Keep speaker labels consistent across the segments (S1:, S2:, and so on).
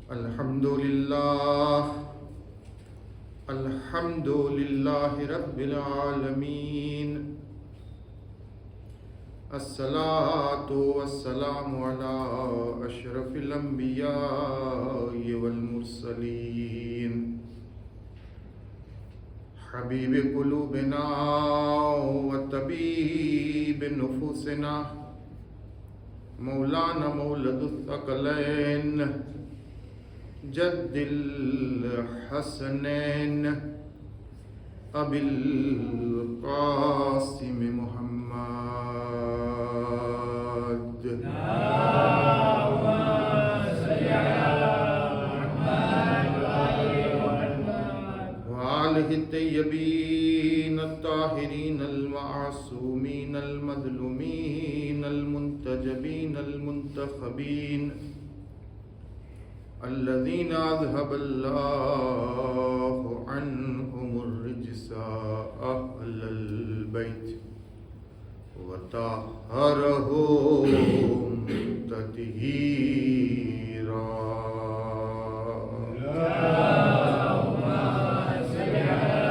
S1: अल्हम्दुलिल्लाह रब्बिल आलमीन। अस्सलातु वस्सलामु अला अशरफिल अंबिया वल मुरसलीन। हबीब कुलूबिना व तबीब नुफूसिना मौलाना मौलदुस सकलैन जद्दिल हसनैन अबिल कासिम मुहम्मद वालिहि तय्यबीन अत्ताहिरीन अल-मासूमीन अल-मज़लूमीन अल-मुंतजबीन अल-मुंतखबीन الذين أذهب الله عنهم الرجس أهل البيت وطهرهم تطهيرا اللهم صل على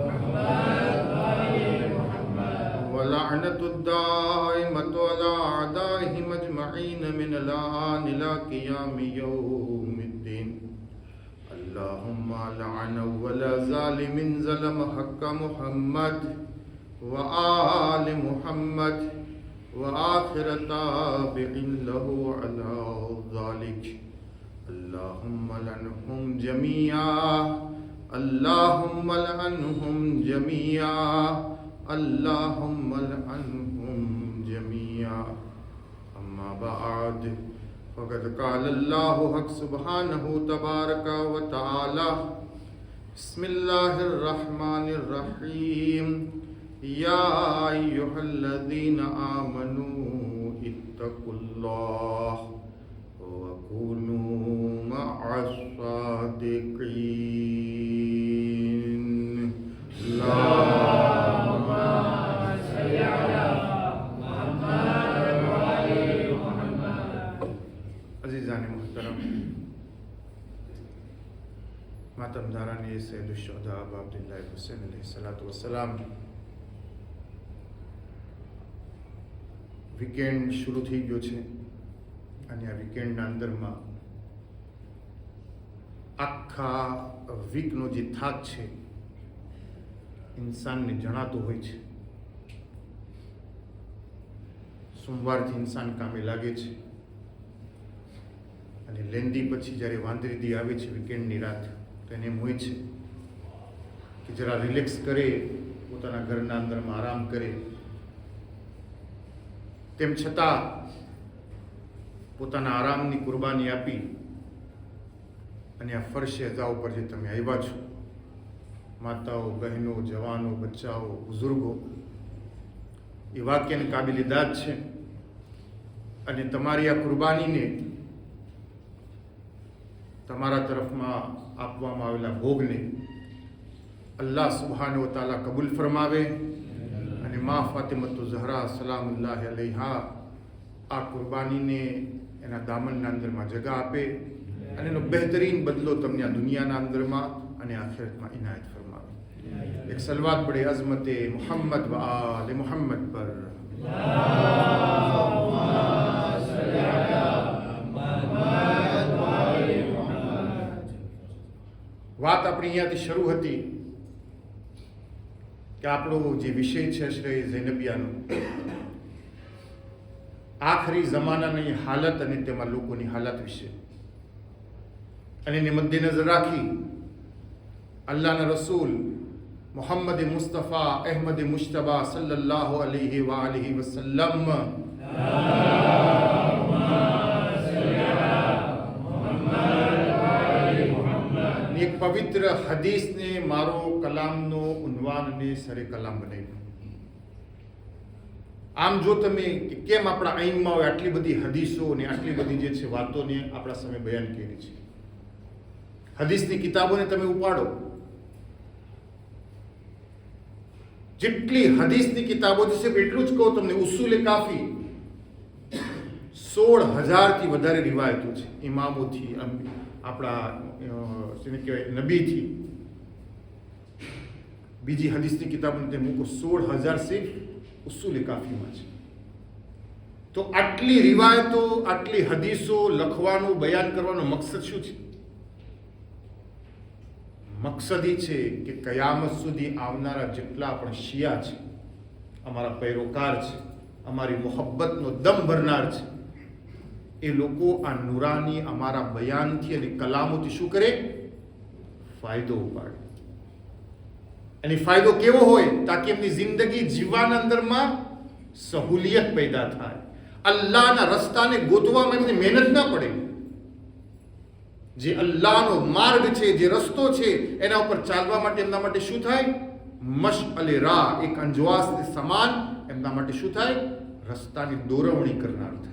S1: محمد وآل محمد ولعنة الدائمة على أعدائهم أجمعين من الآن إلى قيام يوم الدين اللهم لعن أول ظالم ظلم حق محمد وآل محمد وآخر تابع له على ذلك اللهم لعنهم جميعا اللهم لعنهم جميعا اللهم لعنهم جميعا أما بعد فقد قال الله حق سبحانه تبارك وتعالى بسم الله الرحمن الرحيم يا أيها الذين آمنوا اتقوا الله وكونوا مع الصادقين اللهم صل على محمد وآل محمد अज़ीज़ान मुहतरम मातम दारानी सैयद शुहदा अबू अब्दुल्लाह हुसैन अलैहिस्सलातु वस्सलाम વીકેન્ડ શરૂ થઈ ગયો છે અને આ વીકેન્ડના અંદરમાં આખા વીકનો જે થાક છે ઇન્સાનને જણાતો હોય છે. સોમવારથી ઇન્સાન કામે લાગે છે અને લેન્દી પછી જ્યારે વાંદરીદી આવે છે વીકેન્ડની રાત તો એને એમ હોય છે કે જરા રિલેક્સ કરે, પોતાના ઘરના અંદરમાં આરામ કરે. તેમ છતાં પોતાના આરામની કુરબાની આપી અને આ ફરશે અઝા ઉપર જે તમે આવ્યા છો, માતાઓ, બહેનો, જવાનો, બચ્ચાઓ, બુઝુર્ગો, એ વાક્યની કાબિલ દાદ છે. અને તમારી આ કુરબાનીને તમારા તરફમાં આપવામાં આવેલા ભોગને અલ્લાહ સુબ્હાનહુ વ તઆલા કબૂલ ફરમાવે અને મા ફાતિમતુ ઝહરા સલામુલ્લાહ અલૈહા આ કુરબાનીને એના દામનના અંદરમાં જગા આપે અને એનો બહેતરીન બદલો તમને આ દુનિયાના અંદરમાં અને આખિરતમાં ઇનાયત ફરમાવે. એક સલવાત પડે અઝમતે મુહમ્મદ વ આલે મુહમ્મદ પર. વાત આપણી અહીંયાથી શરૂ હતી કે આપણો જે વિષય છે શ્રી ઝૈનબિયાનો, આખરી જમાનાની હાલત અને તેમાં લોકોની હાલત વિશે, અને એને મદ્દેનજર રાખી અલ્લાહના રસૂલ મોહમ્મદ મુસ્તફા અહેમદ મુશ્તબા સલ્લલ્લાહુ અલૈહિ વ આલિહિ વસલ્લમ એક પવિત્ર હદીસને મારો કલામનો ઉન્વાનને સરે કલામ બનાવ્યો. આમ જો તમે કે કેમ આપણા આઈમમાં આટલી બધી હદીસો ને આટલી બધી જે છે વાતોને આપણા સામે બયાન કરી છે, હદીસની કિતાબોને તમે ઉપાડો, જેટલી હદીસની કિતાબો છે એટલું જ કહું તમને, ઉસૂલ કાફી 16,000થી વધારે રિવાયતો છે ઇમામોથી, આપણા જેને કહેવાય નબીથી, બીજી હદીસની કિતાબોને મૂકો 16,000 સિર્ફ ઉસૂલ કાફીમાં છે. તો આટલી રિવાયતો, આટલી હદીસો લખવાનું, બયાન કરવાનો મકસદ શું છે? મકસદ એ છે કે કયામત સુધી આવનારા જેટલા પણ શિયા છે, અમારા પૈરોકાર છે, અમારી મોહબ્બતનો દમ ભરનાર છે, એ લોકો આ નુરાની અમારા બયાનથી અને કલામોથી શું કરે? ફાયદો ઉપાડે. અને ફાયદો કેવો હોય? તાકી એમની જિંદગી જીવવાના અંદરમાં સહુલિયત પેદા થાય, અલ્લાહના રસ્તાને ગોતવામાં એમને મહેનત ના પડે. જે અલ્લાહનો માર્ગ છે, જે રસ્તો છે, એના ઉપર ચાલવા માટે એમના માટે શું થાય? મશઅલે રાહ, એક અંજવાસને સમાન એમના માટે શું થાય? રસ્તાની દોરવણી કરનાર થાય.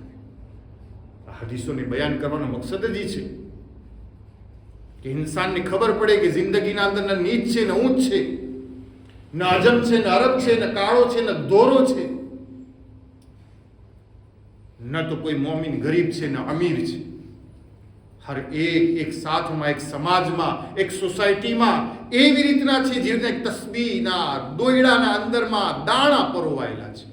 S1: આ હદીસોને બયાન કરવાનો મકસદ જ છે કે ઇન્સાનને ખબર પડે કે જિંદગીના અંદરના નીચ છે ને ઊંચ છે, ન અજમ છે ને અરબ છે, ન કાળો છે ને ધોરો છે, ન તો કોઈ મોમિન ગરીબ છે ને અમીર છે. હર એક સાથમાં, એક સમાજમાં, એક સોસાયટીમાં એવી રીતના છે જે રીતે તસ્બીહના દોયડાના અંદરમાં દાણા પરોવાયેલા છે.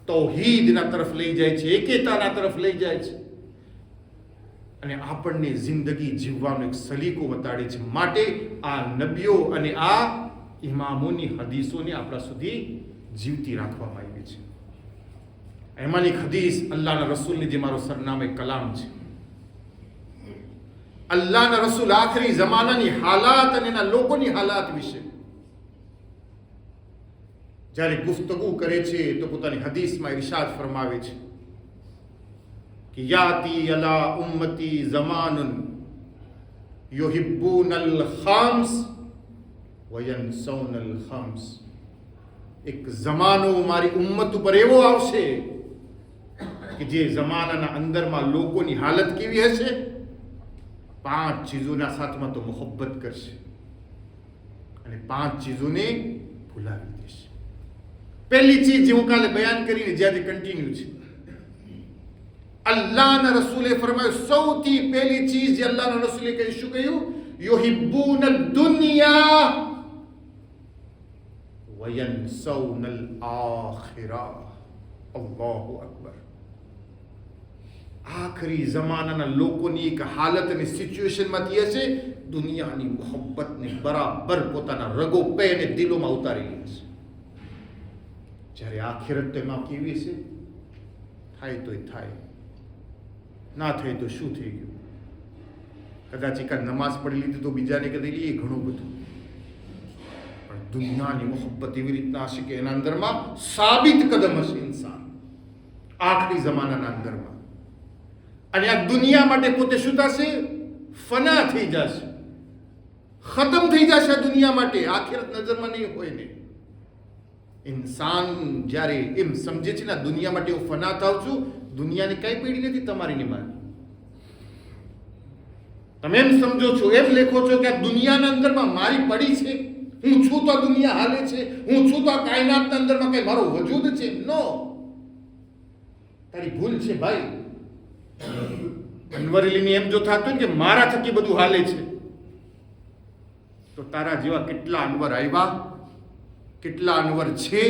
S1: તૌહીદના તરફ લઈ જાય છે, એકેતાના તરફ લઈ જાય છે, અને આપણને જિંદગી જીવવાનો એક સલીકો બતાડે છે. માટે આ નબીઓ અને આ ઇમામોની હદીસોને આપણા સુધી જીવતી રાખવામાં આવી છે. એમાંની એક હદીસ અલ્લાહના રસૂલની, જે મારો સરનામે કલામ છે. અલ્લાહના રસૂલ આખરી જમાનાની હાલાત અને એના લોકોની હાલાત વિશે જ્યારે ગુફ્તગુ કરે છે તો પોતાની હદીસમાં ઇરશાદ ફરમાવે છે કે યાતી અલા ઉમ્મતી ઝમાનુન યુહિબ્બુનલ ખમ્સ વયનસૌનલ ખમ્સ. એક જમાનો મારી ઉમ્મત ઉપર એવો આવશે કે જે જમાનાના અંદરમાં લોકોની હાલત કેવી હશે? 5 ચીજોના સાથમાં તો મોહબ્બત કરશે અને 5 ચીજોને ભૂલાવી દેશે. પહેલી ચીજ જે હું કાલે બયાન કરીને જ્યાંથી કન્ટિન્યુ છે, અલ્લાહના રસૂલે ફરમાયું, સૌથી પહેલી ચીજ જે અલ્લાહના રસૂલે કહી, શું કહ્યું? યુહિબ્બુન દુનિયા વયનસૌનલ આખિરા. અલ્લાહુ અકબર. આખરી જમાનાના લોકોની એક હાલત અને સિચ્યુએશનમાંથી હશે દુનિયાની મોહબ્બતને બરાબર પોતાના રગો પે અને દિલોમાં ઉતારી લે છે. જ્યારે આખિરત તેમાં કેવી છે? થાય તો થાય, ના થાય તો શું થઈ ગયું? કદાચ એકાદ નમાઝ પડી લીધી તો બીજાને કદી લઈએ ઘણું બધું, પણ દુનિયાની મોહબ્બત એવી રીતના હશે કે એના અંદરમાં સાબિત કદમ હશે ઇન્સાન આખરી જમાનાના અંદરમાં. અને આ દુનિયા માટે પોતે શું થશે? ફના થઈ જશે, ખતમ થઈ જશે આ દુનિયા માટે. આખિરત નજરમાં નહીં હોય ને. ઇન્સાન જ્યારે એમ સમજે છે ને દુનિયા માટે હું ફના થાઉં છું, દુનિયાની કઈ પીડી નથી તમારી ને મારી. તમે એમ સમજો છો, એમ લેખો છો કે આ દુનિયાના અંદરમાં મારી પડી છે, હું છું તો આ દુનિયા હાલે છે, હું છું તો આ કાયનાતના અંદરમાં કઈ મારો વજૂદ છે. નો, તારી ભૂલ છે ભાઈ. અનવર અલીની એમ જો થતું કે મારા થકી બધું હાલે છે, તો તારા જેવા કેટલા અનવર આવ્યા, કેટલા અનવર છે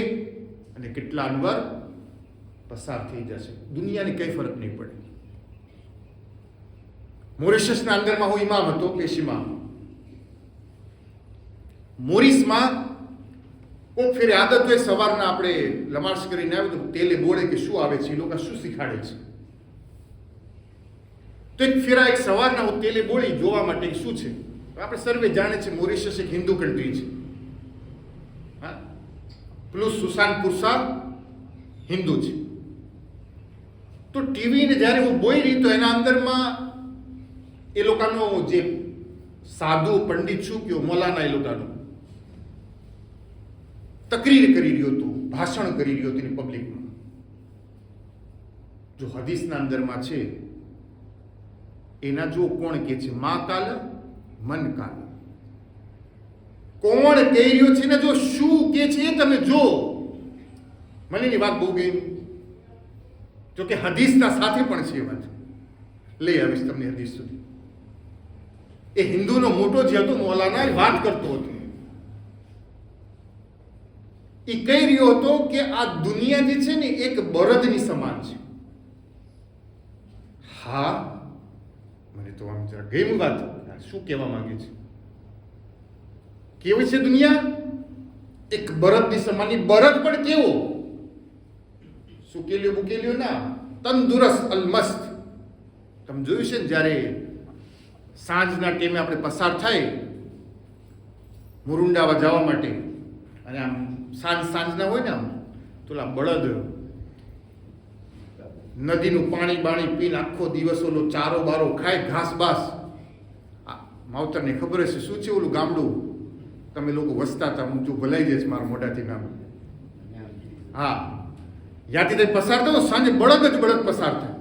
S1: અને કેટલા અનવર પસાર થઈ જશે. દુનિયાને કઈ ફરક નહીં પડે. મોરિશસના અંદરમાં હું ઇમામ હતો, પેશીમાં. મોરિસમાં કોક ફેરે આદત હોય સવારના આપણે લમાર્શ કરીને આવે તો તેલે બોળે કે શું આવે છે, એ લોકો શું શીખાડે છે. તો એક ફેરા એક સવારના હું તેલે બોળી જોવા માટે શું છે. આપણે સર્વે જાણે છે મોરિશસ એક હિન્દુ કન્ટ્રી છે, હા, પ્લસ સુસાન પુરસા હિન્દુ છે. તો ટીવીને જ્યારે હું બોઈ રહી તો એના અંદરમાં એ લોકોનો જે સાધુ પંડિત શું કયો મૌલાના એ લોકોનો તકરીર કરી રહ્યો હતો, ભાષણ કરી રહ્યો હતો પબ્લિકમાં. જો હદીસના અંદરમાં છે એના જો કોણ કે છે મા કાલ મન કાલ, કોણ કહી રહ્યો છે ને જો શું કે છે એ તમે જો. મને એની વાત બહુ ગઈ. જો કે હદીસના સાથે પણ છે એ વાત. લઈ આવીશ તમને હદીસ સુધી. એ હિન્દુનો મોટો જે હતો મૌલાના એ વાત કરતો હતો. એ કહી રહ્યો હતો કે આ દુનિયા જે છે ને એક બળદની સમાન છે. હા, મને તો આમ જરા ગઈ વાત. શું કહેવા માંગે છે? કેવી છે દુનિયા? એક બળદની સમાન. બળદ પણ કેવો? સુકેલ્યો બુકેલ્યો ના, તંદુરસ્ત અલમસ્ત. તમે જોયું છે ને જ્યારે સાંજના ટાઈમે આપણે પસાર થાય મુરુંડાવા જવા માટે, અને આમ સાંજના હોય ને, આમ તો બળદ નદીનું પાણી બાણી પીને આખો દિવસ ઓલો ચારો બારો ખાય, ઘાસ બાસ. માવતરને ખબર હશે શું છે ઓલું ગામડું તમે લોકો વસતા હતા. હું જો ભલાઈ જઈશ મારા મોઢાથી નામ. હા, યાથી તમે પસાર થયો સાંજે બળદ જ બળદ પસાર થાય.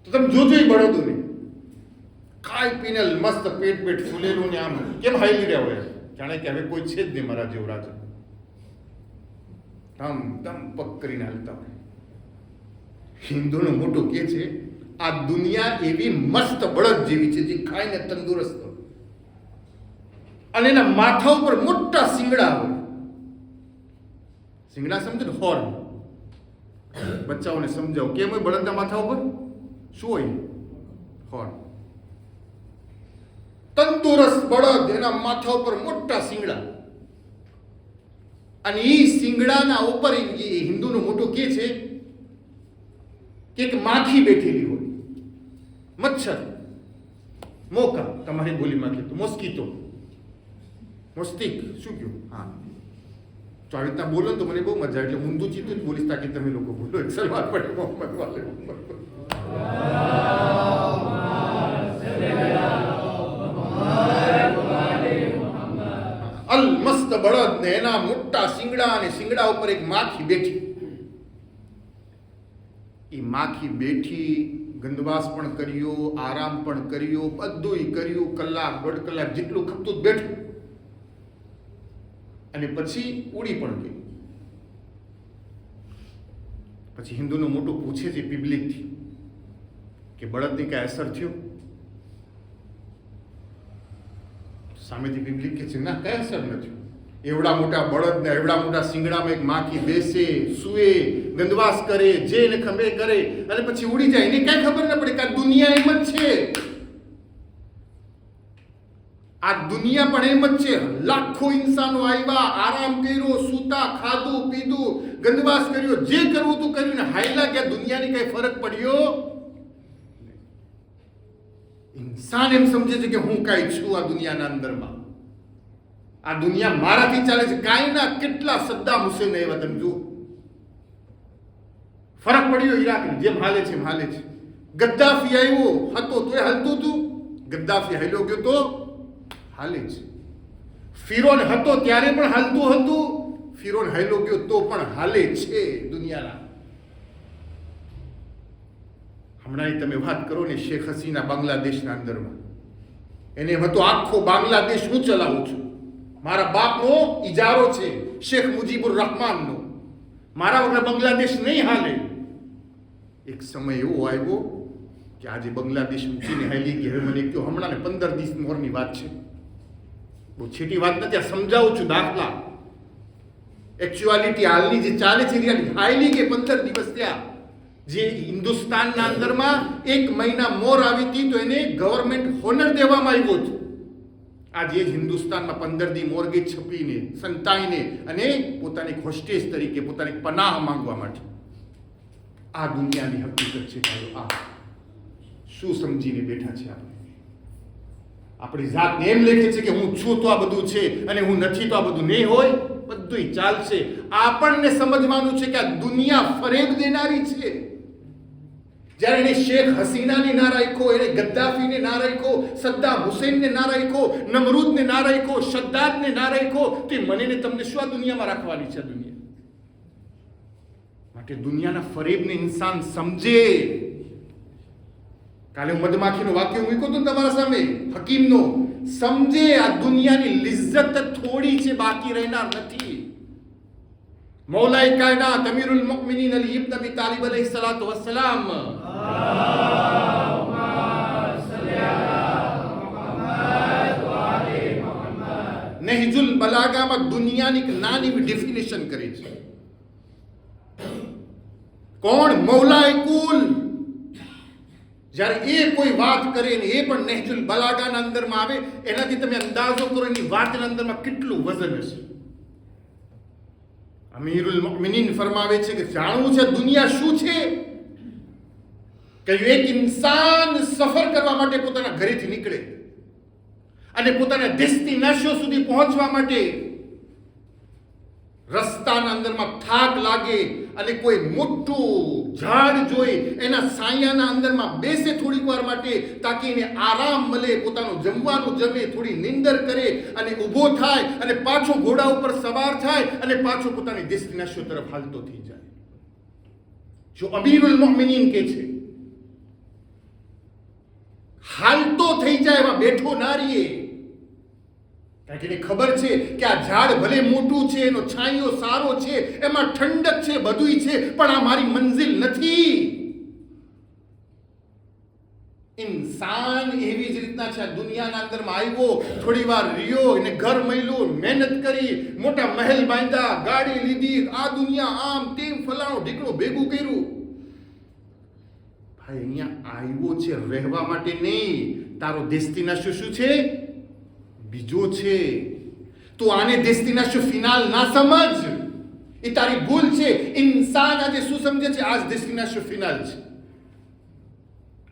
S1: તો તમે જોજો એ બળદોને ખાઈ પીને મસ્ત પેટ ફૂલેલું ને આમ કેમ હાલી રહ્યા હોય, જાણે કે હવે કોઈ છે જ નહીં મારા જેવું રાજા. ધમ પગ કરીને હાલતા હોય. હિન્દુનો મોટો કે છે આ દુનિયા એવી મસ્ત બળદ જેવી છે જે ખાઈને તંદુરસ્ત હોય, અને એના માથા ઉપર મોટા શિંગડા હોય. શિંગડા સમજો ને, હોર્ન. બચ્ચાઓને સમજાવો કેમ હોય બળદના માથા ઉપર? શું હોય? હોર્ન. તંદુરસ્ત બળદ, એના માથા ઉપર મોટા શિંગડા, અને એ શિંગડાના ઉપર હિન્દુનો મોટો કે છે કે એક માખી બેઠેલી હોય. મચ્છર, મોકા, તમારી બોલીમાં કીધું મોસ્કીટો, મોસ્તિક, શું કહ્યું? હા, તો આવી રીતના બોલો તો મને બહુ મજા આવે. એટલે ઊંધું ચીતું જ બોલીશ તાકી તમે લોકો બોલો. સલવાર પડે મોહમ્મદ વાલે. અલ મસ્ત બળદ ને એના મોટા શિંગડા, અને શિંગડા ઉપર એક માખી બેઠી. એ માખી બેઠી, ગંદવાસ પણ કર્યો, આરામ પણ કર્યો, બધું કર્યું. કલાક દોઢ કલાક જેટલું ખપતું બેઠું, અને પછી ઉડી પણ ગઈ. પછી હિન્દુનું મોટું પૂછે છે પબ્લિકથી કે બળદની કઈ અસર થયો? સામેથી પબ્લિક કે છે ના, કઈ અસર નથી. એવડા મોટા બળદ ને એવડા મોટા શિંગડામાં એક માખી બેસે, સૂએ, ગંદવાસ કરે, જે ને ખમે કરે, અને પછી ઉડી જાય. એને કઈ ખબર ના પડે કે આ દુનિયા એમ જ છે. આ દુનિયા પણ એમ જ છે. લાખો ઇન્સાનો આવ્યા, આરામ કર્યો, સૂતા, ખાધું પીધું, ગંદવાસ કર્યો, જે કરવું તું કર્યું, ને હાયલા ગયા. દુનિયાની કઈ ફરક પડ્યો? ઇન્સાન એમ સમજે છે કે હું કઈ છું આ દુનિયાના અંદરમાં. આ દુનિયા મારાથી ચાલે છે. કાંઈ ના, કેટલા સદ્દામ હુસેન એવા તમે જુઓ. ફરક પડ્યો ઈરાકની જેમ હાલે છે એમ હાલે છે. ગદ્દાફી આવ્યો હતો તોય હાલતું હતું. ગદ્દાફી હાલ્યો ગયો તો હાલે છે. ફિરોન હતો ત્યારે પણ હાલતું હતું. ફિરોન હાલ્યો ગયો તો પણ હાલે છે દુનિયાના. હમણાં તમે વાત કરો ને શેખ હસીના બાંગ્લાદેશના અંદરમાં, એને એમ હતો આખો બાંગ્લાદેશ હું ચલાવું છું, મારા બાપનો ઇજારો છે શેખ મુજીબુર રહમાનનો, મારા વગર બાંગ્લાદેશ નહીં હાલે. એક સમય એવો આવ્યો કે આજે બાંગ્લાદેશ ઊંચીને હાલી ગઈ. હવે મને કહ્યું હમણાં ને 15 દિવસ મોરની વાત છે, બહુ છેટી વાત નથી, આ સમજાવું છું દાખલા. એકચ્યુઆલિટી હાલની જે ચાલે છે હાલી કે 15 દિવસ થયા. જે હિન્દુસ્તાનના અંદરમાં 1 મહિના મોર આવી હતી તો એને ગવર્મેન્ટ હોનર દેવામાં આવ્યો છે. આજે હિન્દુસ્તાનમાં 15 દી મોર ગઈ છપીને, સંતાઈને, અને પોતાની હોસ્ટેજ તરીકે પોતાની પનાહ માંગવા માટે. આ દુનિયાની હકીકત છે ભાઈઓ. આ શું સમજીને બેઠા છે આપણે? આપણી જાતને એમ લેખે છે કે હું છું તો આ બધું છે, અને હું નથી તો આ બધું નહીં હોય. બધું ચાલશે. આપણને સમજવાનું છે કે આ દુનિયા ફરેબ દેનારી છે. જ્યારે એને શેખ હસીનાને ના રાખ્યો, એને ગદ્દાફીને ના રાખ્યો, સદ્દામ હુસેનને ના રાખ્યો, નમરૂદને ના રાખ્યો, શદ્દાદને ના રાખ્યો, તો મને ને તમને શું આ દુનિયામાં રાખવાની છે? દુનિયા માટે દુનિયાના ફરેબને ઇન્સાન સમજે. કાલે હું મધમાખીનું વાક્ય મૂક્યું હતું તમારા સામે, હકીમનો. સમજે આ દુનિયાની લિજ્જત થોડી છે, બાકી રહેનાર નથી. मौलाए कायनात अमीरुल मुमिनीन अली इब्न अबी तालिब अलैहिस्सलातु वस्सलाम નહેજુલ બલાગામાં દુનિયાની એક નાની ડેફિનેશન કરી છે. કોણ? મૌલાએ કુલ. જ્યારે એ કોઈ વાત કરે ને એ પણ નહેજુલ બલાગાના અંદરમાં આવે, એનાથી તમે અંદાજો કરો એની વાતના અંદરમાં કેટલું વજન હશે. અમીરુલ મુમિનીન ફરમાવે છે કે જાણવું છે દુનિયા શું છે. કે એક ઇન્સાન સફર કરવા માટે પોતાના ઘરેથી નીકળે અને પોતાના ડેસ્ટિનેશન સુધી પહોંચવા માટે રસ્તાના અંદરમાં થાક લાગે અને કોઈ મોટું ઝાડ જોઈ એના સાયાના અંદરમાં બેસે થોડીક વાર માટે તાકી એને આરામ મળે, પોતાનું જમવાનું જમે, થોડી નિંદર કરે અને ઊભો થાય અને પાછો ઘોડા ઉપર સવાર થાય અને પાછો પોતાની ડેસ્ટિનેશન તરફ હાલતો થઈ જાય. જો અમીરુલ મુમિનીન કે છે હાલતો થઈ જાય એમાં બેઠો ના રહીએ. કારણ કે એને ખબર છે કે આ ઝાડ ભલે મોટું છે, એનો છાંયો સારો છે, એમાં ઠંડક છે, બધુંય છે, પણ આ મારી મંઝિલ નથી. ઇન્સાન એવી જ રીતના છે. આ દુનિયાના અંદરમાં આવ્યો, થોડી વાર રહ્યો, એને ઘર મળ્યું, મહેનત કરી, મોટા મહેલ બાંધ્યા, ગાડી લીધી, આ દુનિયા આમ તેમ ફલાણું ઢીકણું ભેગું કર્યું. ભાઈ અહીંયા આવ્યો છે રહેવા માટે નહીં. તારો ડેસ્ટિનેશન શું છે? બીજો છે. તું આને ડેસ્ટિનેશન ફિનાલ ના સમજ, એ તારી ભૂલ છે. ઇન્સાન આજે શું સમજે છે? આજ ડેસ્ટિનેશન ફિનાલ છે.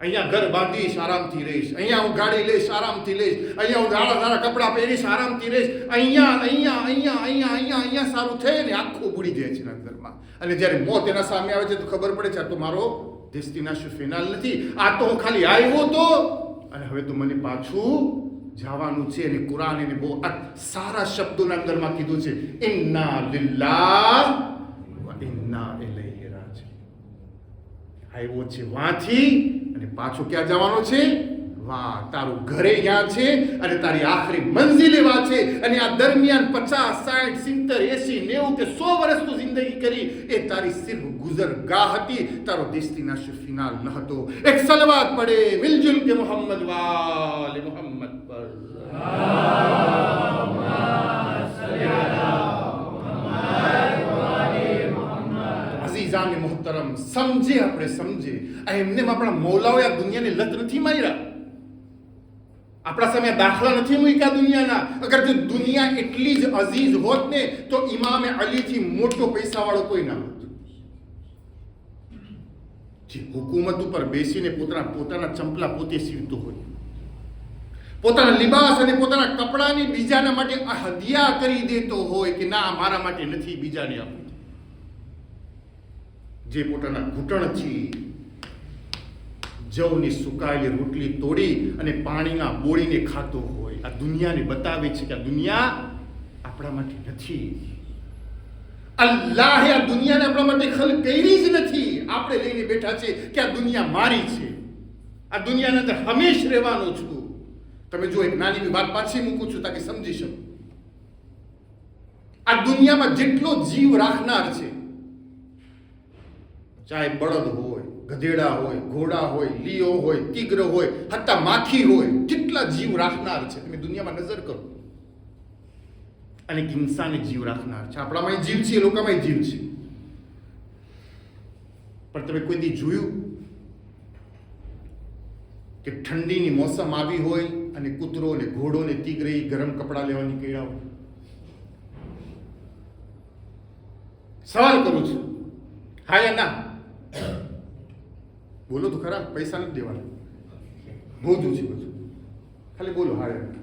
S1: અહીંયા ઘર બાંધીશ, આરામથી રહીશ, અહીંયા હું ગાડી લઈશ, આરામથી લઈશ, અહીંયા હું સારા સારા કપડાં પહેરીશ, આરામથી રહીશ, અહીંયા અહીંયા અહીંયા અહીંયા અહીંયા અહીંયા સારું થાય ને આખું બુડી જાય છે અંદરમાં. અને જ્યારે મોત એના સામે આવે છે તો ખબર પડે છે આ તો મારો ડેસ્ટિનેશન ફિનાલ નથી, આ તો હું ખાલી આવ્યો તો અને હવે તો મને પાછું જવાનું છે. અને કુરાન એને બહુ સારા શબ્દોના અંદરમાં કીધું છે, ઇન્ના લિલ્લાહ વ ઇન્ના ઇલૈહિ રાજીઉન. આવ્યો છે વાંથી અને પાછો ક્યાં જવાનો છે? વાહ. તારું ઘરે ક્યાં છે અને તારી આખરી મંઝિલ એવા છે. અને આ દરમિયાન 50 60 70 80 90 કે 100 વર્ષ તું જિંદગી કરી, એ તારી સિર્ફ ગુજરગાહ હતી, તારો ડેસ્ટિનેશન ફિનાલ ન હતો. એક સલવાત પડે મિલજુલ કે મોહમ્મદ વાલે મોહમ્મદ પર અઝીઝાન મોહતરમ, સમજે આપણે સમજે. આ એમને આપણા મૌલાઓએ આ દુનિયાને લત નથી માર્યા, આપણા સામે દાખલા નથી મૂક્યા દુનિયાના. અગર જો દુનિયા એટલી જ અઝીઝ હોત ને તો ઇમામે અલીથી મોટો પૈસાવાળો કોઈ ના હોત. જે હુકુમત ઉપર બેસીને પોતાના ચંપલા પોતે સીવતો હોય, પોતાના લિબાસ અને પોતાના કપડાની બીજાના માટે હદિયા કરી દેતો હોય કે ના મારા માટે નથી, બીજાને આપું. જે પોતાના ઘૂંટણથી જવની સુકાયેલી રોટલી તોડી અને પાણીના બોળીને ખાતો હોય, આ દુનિયાને બતાવે છે કે આ દુનિયા આપણા માટે નથી. અલ્લાહે આ દુનિયાને આપણા માટે ખલ કરી જ નથી. આપણે લઈને બેઠા છે કે આ દુનિયા મારી છે, આ દુનિયાની અંદર હંમેશ રહેવાનો છું. તમે જો એક નાની વાત પાછી મૂકું છું તાકે સમજી શકો. આ દુનિયામાં જેટલો જીવ રાખનાર છે, ચાહે બળદ હોય, ગધેડા હોય, ઘોડા હોય, લીઓ હોય, તીગ્ર હોય, હત્તા માખી હોય, જેટલા જીવ રાખનાર છે તમે દુનિયામાં નજર કરો. અને ઇન્સાન જીવ રાખનાર છે. આપણામાં જીવ છે, એ લોકોમાં જીવ છે. પણ તમે કોઈ દી જોયું કે ઠંડીની મોસમ આવી હોય અને કૂતરો ને ઘોડો ને તીગ્ર ગરમ કપડા લેવા નીકળ્યા હોય? સવાલ કરું છું, હા યા ના? બોલો તો ખરા, પૈસા નથી દેવાના, મોજું છે બધું, ખાલી બોલો હા યા.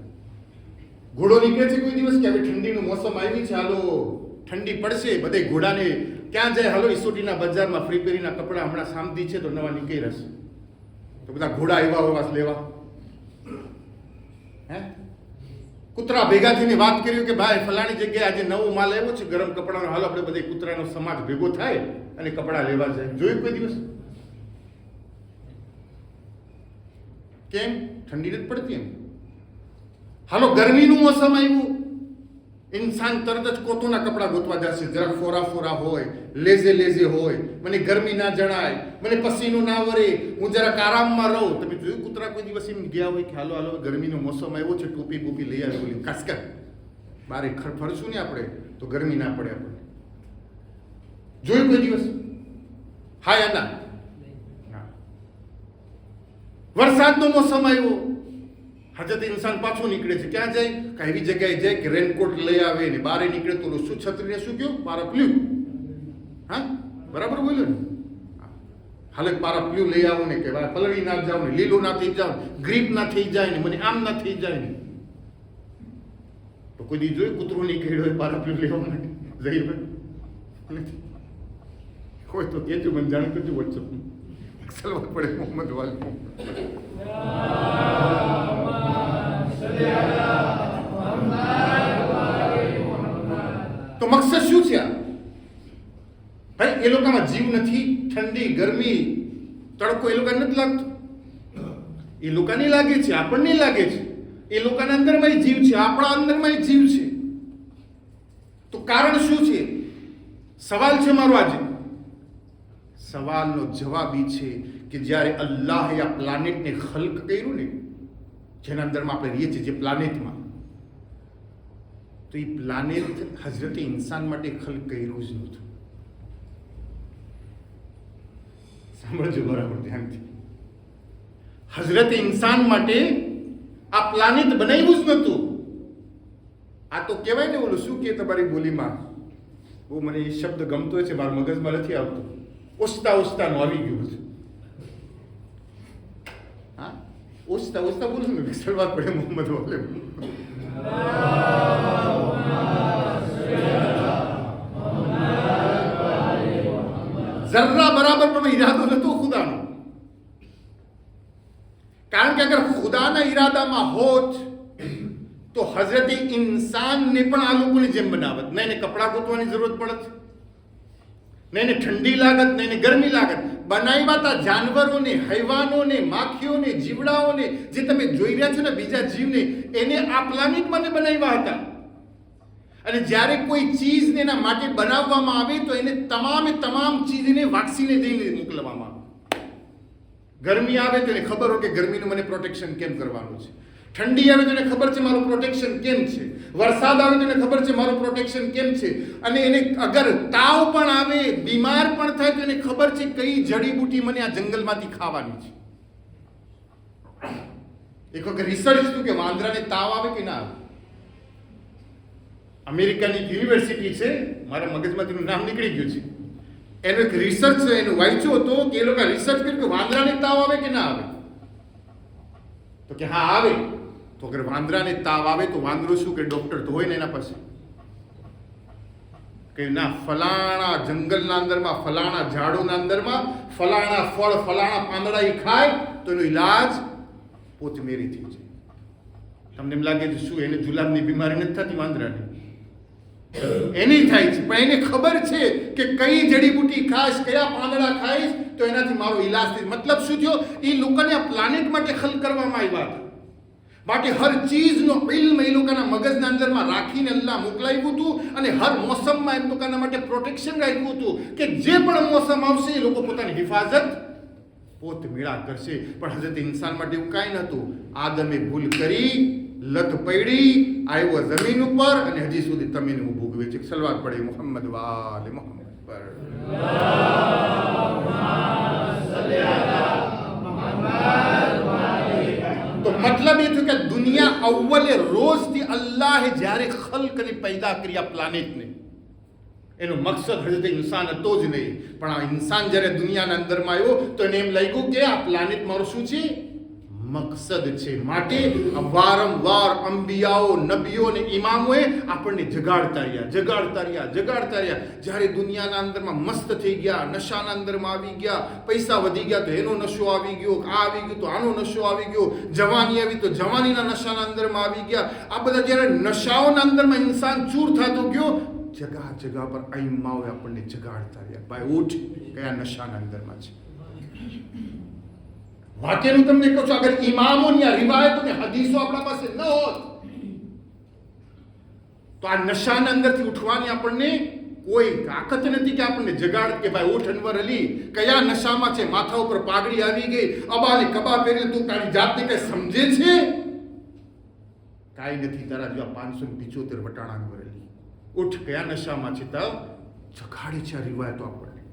S1: ઘોડો નીકળે છે કોઈ દિવસ કે હવે ઠંડીનું મોસમ આવી છે, હાલો ઠંડી પડશે, બધે ઘોડાને ક્યાં જાય? હાલો ઈસોટીના બજારમાં ફ્રી પેરીના કપડા હમણાં શાંતિ છે તો નવા નીકળી રહેશે, તો બધા ઘોડા એવા હોવા લેવા. હે કૂતરા ભેગા થઈને વાત કર્યું કે ભાઈ ફલાણી જગ્યાએ આજે નવો માલ આવ્યો છે ગરમ કપડાનો, હાલો આપણે બધે કૂતરાનો સમાજ ભેગો થાય અને કપડા લેવા જાય. જોયું કોઈ દિવસ? કેમ? ઠંડી નથી પડતી એમ. હાલો ગરમીનું મોસમ આવ્યું, ઇન્સાન તરત જ કોતોના કપડાં ગોતવા જશે, જરાક ફોરા ફોરા હોય, લેઝે લેઝે હોય, મને ગરમી ના જણાય, મને પસીનો ના વરે, હું જરાક આરામમાં રહું. તમે જોયું કૂતરા કોઈ દિવસ એમ ગયા હોય કે હાલો હાલો ગરમીનો મોસમ આવ્યો છે, ટોપી બોપી લઈ આવે, બોલી ખાસ કર બારે ફરશું ને આપણે તો ગરમી ના પડે આપણે. જોયું કોઈ દિવસ? હા યા ના? વરસાદનો મોસમ આવ્યો, હજરત ઇન્સાન પાછો નીકળે છે. ક્યાં જાય? કાંઈ એવી જગ્યાએ જાય કે રેનકોટ લઈ આવે ને બહાર નીકળે તો શું છત્રીને શું કહ્યું? પારાપ્લ્યુ. હા બરાબર બોલ્યો ને? હાલે પારાપ્લ્યુ લઈ આવો ને કે પલળી ના જાવ ને, લીલું ના થઈ જાવ, ગ્રીપ ના થઈ જાય ને, મને આમ ના થઈ જાય ને. તો કોઈ દી જોયું કૂતરો નીકળ્યો હોય પારાપ્લ્યુ લેવા માટે? જઈ હોય તો કેજો, મને જાણ કરજો વોટ્સઅપ સલવા પડે મોહમ્મદ વાલી. તો મકસદ શું છે? ભાઈ એ લોકોમાં જીવ નથી, ઠંડી ગરમી તડકો એ લોકોને નથી લાગતો. એ લોકોને લાગે છે, આપણને લાગે છે. એ લોકોના અંદરમાં જીવ છે, આપણા અંદરમાં જીવ છે. તો કારણ શું છે? સવાલ છે મારો આજે. સવાલનો જવાબ એ છે કે જ્યારે અલ્લાહે આ પ્લાનેટને ખલ્ક કર્યું ને, જેના અંદરમાં આપણે રહીએ છીએ, જે પ્લાનેટમાં, તો એ પ્લાનેટ હઝરત ઇન્સાન માટે ખલ્ક કર્યું જ નહોતું. સાંભળજો બરાબર ધ્યાનથી. હઝરત ઇન્સાન માટે આ પ્લાનેટ બનાવ્યું જ નહોતું. આ તો કહેવાય ને ઓલું શું કે તમારી બોલીમાં, બહુ મને એ શબ્દ ગમતો છે, મારા મગજમાં નથી આવતો. ઓછતા ઓછતાનું આવી ગયું છે. હા ઓછતા ઓછતા બોલું ને સલવાત પડે મોહમ્મદ વાલે. જર્રા બરાબર પણ ઈરાદો નતો ખુદાનો. કારણ કે અગર ખુદાના ઈરાદામાં હોત તો હઝરત ઇન્સાનને પણ આ લોકોની જેમ બનાવત. નહીં એને કપડાં ગોતવાની જરૂરત પડત, નહીં એને ઠંડી લાગત, નહીં એને ગરમી લાગત. બનાવ્યા હતા જાનવરોને, હૈવાનોને, માખીઓને, જીવડાઓને, જે તમે જોઈ રહ્યા છો ને બીજા જીવને, એને આ પ્લાનેટમાં બનાવ્યા હતા. અને જ્યારે કોઈ ચીજને એના માટે બનાવવામાં આવે તો એને તમામે તમામ ચીજને વાક્સીને દઈને મોકલવામાં આવે. ગરમી આવે તો એને ખબર હોય કે ગરમીનું મને પ્રોટેક્શન કેમ કરવાનું છે. ઠંડી આવે તો એને ખબર છે મારું પ્રોટેક્શન કેમ છે. વરસાદ આવે તો એને ખબર છે મારું પ્રોટેક્શન કેમ છે. અને એને અગર તાવ પણ આવે, બીમાર પણ થાય તો એને ખબર છે કઈ જડીબુટી મને આ જંગલમાંથી ખાવાની છે. એક વખત રિસર્ચ થયું કે વાંદરાને તાવ આવે કે ના આવે. અમેરિકાની યુનિવર્સિટી છે, મારા મગજમાંથી નામ નીકળી ગયું છે, એનો એક રિસર્ચ એનું વાંચ્યો હતો કે એ લોકો રિસર્ચ કર્યું કે વાંદરાને તાવ આવે કે ના આવે. તો કે હા આવે. તો અગર વાંદરાને તાવ આવે તો વાંદરો શું કે ડોક્ટર તો હોય ને એના પાસે કે ના ફલાણા જંગલના અંદરમાં, ફલાણા ઝાડોના અંદરમાં ફલાણા ફળ, ફલાણા પાંદડા એ ખાય તો એનો ઈલાજ પોતમેરી થઈ જાય. તમને એમ લાગે છે શું એને જુલાબની બીમારી નથી થતી? વાંદરાને એની થાય છે, પણ એને ખબર છે કે કઈ જડીબુટી ખાઈશ, કયા પાંદડા ખાઈશ તો એનાથી મારો ઈલાજ થાય. મતલબ શું થયો? એ લોકોને આ પ્લાનેટ માટે ખલ કરવામાં આવ્યા હતા. માટે હર ચીજનો ઇલ્મ એ લોકોના મગજના અંદરમાં રાખીને અલ્લાહ મોકલાવ્યું હતું. અને હર મોસમમાં એ લોકોના માટે પ્રોટેક્શન રાખ્યું હતું કે જે પણ મોસમ આવશે એ લોકો પોતાની હિફાજત પોત મેળા કરશે. પણ હઝરત ઇન્સાન માટે એવું કાંઈ નહોતું. આદમે ભૂલ કરી, લત પડી, આવ્યો જમીન ઉપર અને હજી સુધી તમે હું ભોગવે છે. સલવાત પડે મોહમ્મદ વાલે મોહમ્મદ પર. તો મતલબ એ થયું કે દુનિયા અવ્વલે રોજથી અલ્લાહે જ્યારે ખલ્ક અને પેદા કર્યા પ્લાનેટને, એનો મકસદ હજરત ઇન્સાન હતો જ નહીં. પણ આ ઇન્સાન જ્યારે દુનિયાના અંદરમાં આવ્યો તો એને એમ લાગ્યું કે આ પ્લાનેટ મારું શું છે? મકસદ છે. માટે વારંવાર અંબિયાઓ, નબીઓ અને ઇમામોએ આપણને જગાડતા રહ્યા. જ્યારે દુનિયાના અંદરમાં મસ્ત થઈ ગયા, નશાના અંદરમાં આવી ગયા, પૈસા વધી ગયા તો એનો નશો આવી ગયો, આ આવી ગયું તો આનો નશો આવી ગયો, જવાની આવી તો જવાનીના નશાના અંદરમાં આવી ગયા. આ બધા જ્યારે નશાઓના અંદરમાં ઇન્સાન ચૂર થતો ગયો, જગા પર આઈમાઓએ આપણને જગાડતા રહ્યા. ભાઈ ઉઠ, કયા નશાના અંદરમાં છે. વાક્યનું તમને કહું છું, અગર ઇમામોની આ રિવાયતો ને હદીસો આપણા પાસે ન હોત તો આ નશાના અંદરથી ઉઠવાની આપણને કોઈ તાકાત નથી કે આપણને જગાડ કે ભાઈ ઉઠ અનવર અલી, કયા નશામાં છે, માથા ઉપર પાઘડી આવી ગઈ, અબાને કબા પહેરી, તું તારી જાતને કઈ સમજે છે? કાંઈ નથી. તારા જેવા 575 વટાણા અનવર અલી, ઉઠ, કયા નશામાં છે? તાવ જગાડે છે આ રિવાયતો આપણને.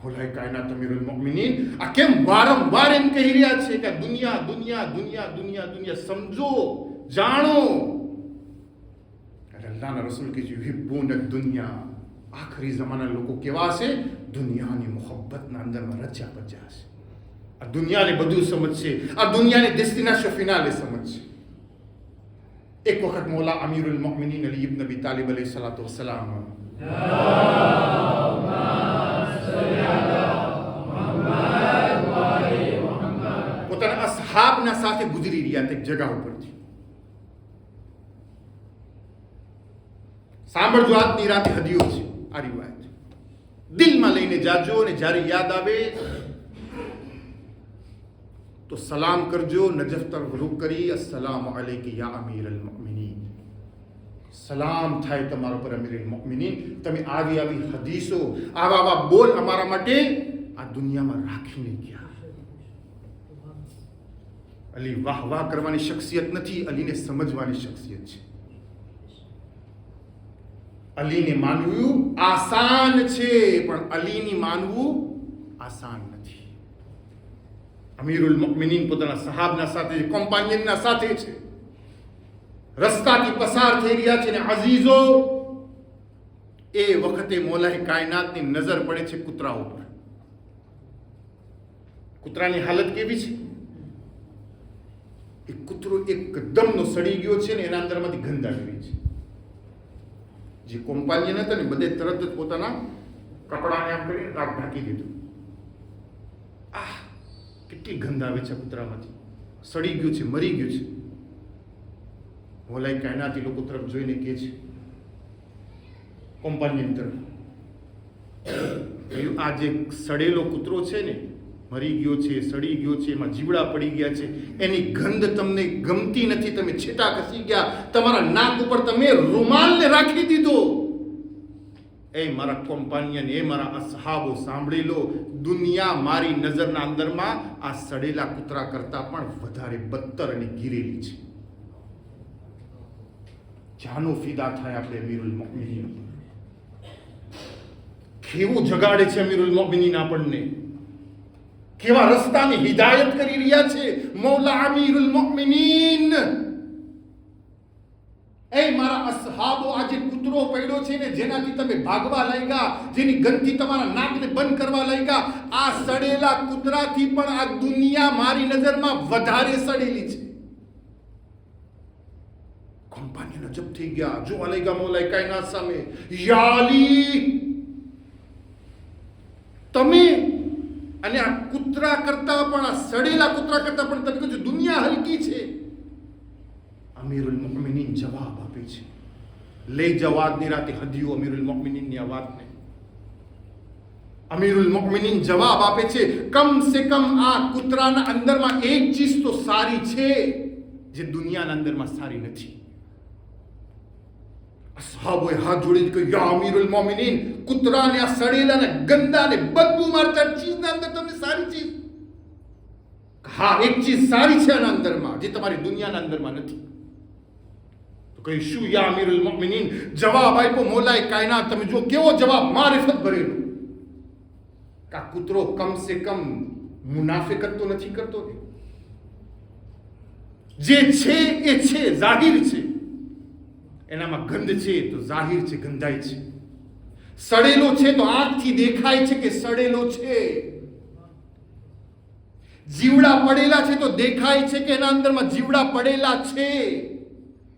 S1: હોલાય કાયનાત અમીરુલ મોમિનીન આ કેમ વારંવાર એમ કહી રહ્યા છે કે દુનિયા દુનિયા દુનિયા દુનિયા દુનિયા, સમજો, જાણો. અલ્લાહના રસૂલ કે યુહિબ્બુન દુનિયા, આખરી જમાના લોકો કેવા છે? દુનિયાની મોહબ્બતના અંદરમાં રચ્યા પચ્યા છે. આ દુનિયાને બધું સમજશે, આ દુનિયાને ડેસ્ટિનેશન ફિનાલે સમજશે. એક વખત મૌલા અમીરુલ મોમિનીન અલી ઇબ્ન અબી તાલિબ અલૈહિ સલાતુ વસલામ પોતાના અસહાબના સાથે ગુજરી રહ્યા એક જગા ઉપરથી. સાંભળજો, આજની રાતે હદીઓ છે આ રિવાયત, દિલમાં લઈને જાજો, અને જ્યારે યાદ આવે તો સલામ કરજો. નજફ તરફ રૂખ કરી, અસ્સલામુ અલૈકી યા અમીરલ મુમિનીન, સલામ થાય તમારા પર અમીરલ મુમિનીન. તમે આવી આવી હદીસો, આવા આવા બોલ અમારા માટે આ દુનિયામાં રાખીને ગયા. અલી વાહ વાહ કરવાની શખ્સિયત નથી, અલીને સમજવાની શખ્સિયત છે. અલીને માનવું આસાન છે, પણ અલીની માનવું આસાન નથી. અમીરુલ મુમિનીન પોતાના સહાબના સાથે, કોમ્પાનિયનના સાથે છે, રસ્તાથી પસાર થઈ રહ્યા છે. ને અઝીઝો, એ વખતે મોલાએ કાયનાતની નજર પડે છે કૂતરા ઉપર. કૂતરાની હાલત કેવી છે? એ કૂતરો એકદમનો સડી ગયો છે ને એના અંદરમાંથી ગંધ આવી રહી છે. જે કોમ્પાનિયન હતા ને બધે તરત જ પોતાના કપડાને આમ કરીને ઢાંકી દીધું. કેટલી ગંધ આવે છે કૂતરામાંથી, સડી ગયું છે, મરી ગયું છે. મોલાઈ કાયનાતી લોકો તરફ જોઈને કહે છે કોમ્પાનિયન તરફ, આ જે સડેલો કૂતરો છે ને, મરી ગયો છે, સડી ગયો છે, એમાં જીવડા પડી ગયા છે, એની ગંધ તમને ગમતી નથી, તમે છેટા ખસી ગયા, તમારા નાક ઉપર તમે રૂમાલને રાખી દીધો. એ મારા કોમ્પાનિયન, એ મારા અસહાબો, સાંભળી લો, દુનિયા મારી નજરના અંદરમાં આ સડેલા કૂતરા કરતા પણ વધારે બદતર અને ગીરેલી છે. જાનો ફિદા થાય આપણે અમીરુલ મોમિનીન. કેવું જગાડે છે અમીરુલ મોમિનીન આપણને, કેવા રસ્તાની હિદાયત કરી રહ્યા છે મૌલા અમીરુલ મોમિનીન. એ મારા અસહાબો, આ જે કૂતરો પડ્યો છે ને, જેનાથી તમે ભાગવા લાગ્યા, જેની ગંદકી તમારા નાકને બંધ કરવા લાગ્યા, આ સડેલા કૂતરાથી પણ આ દુનિયા મારી નજરમાં વધારે સડેલી છે. કંપનીનો જબ થઈ ગયા, જોવા લાગ્યા મૌલાએ કાયનાત સામે, યા અલી, તમે અને આ કૂતરા કરતા પણ, આ સડેલા કૂતરા કરતા પણ તમે કહો દુનિયા હલકી છે. અમીરુલ મુમિનીન જવાબ આપે છે. લઈ જાઓ આજની રાતે હદીઓ અમીરુલ મુમિનીનની આ વાતને. અમીરુલ મુમિનીન જવાબ આપે છે, કમ સે કમ આ કૂતરાના અંદરમાં એક ચીજ તો સારી છે જે દુનિયાના અંદરમાં સારી નથી. અસહાબોએ હાથ જોડીને કહ્યું, યા અમીરુલ મોમિનીન, કૂતરાને આ સડેલાને ગંદાને બદબુ મારતા ચીજના અંદર તમને સારી ચીજ? હા, એક ચીજ સારી છે આના અંદરમાં જે તમારી દુનિયાના અંદરમાં નથી. તો કહ્યું, શું યા અમીરુલ મોમિનીન? જવાબ આપ્યો મૌલાએ કાયનાત. તમે જો કેવો જવાબ, મારિફત ભરેલો. કા કૂતરો કમ સે કમ મુનાફિકત તો નથી કરતો ને. જે છે એ છે, જાહિર છે, એનામાં ગંધ છે તો જાહિર છે, ગંધાય છે. સડેલો છે તો આંખથી દેખાય છે કે સડેલો છે. જીવડા પડેલા છે તો દેખાય છે કે એના અંદરમાં જીવડા પડેલા છે.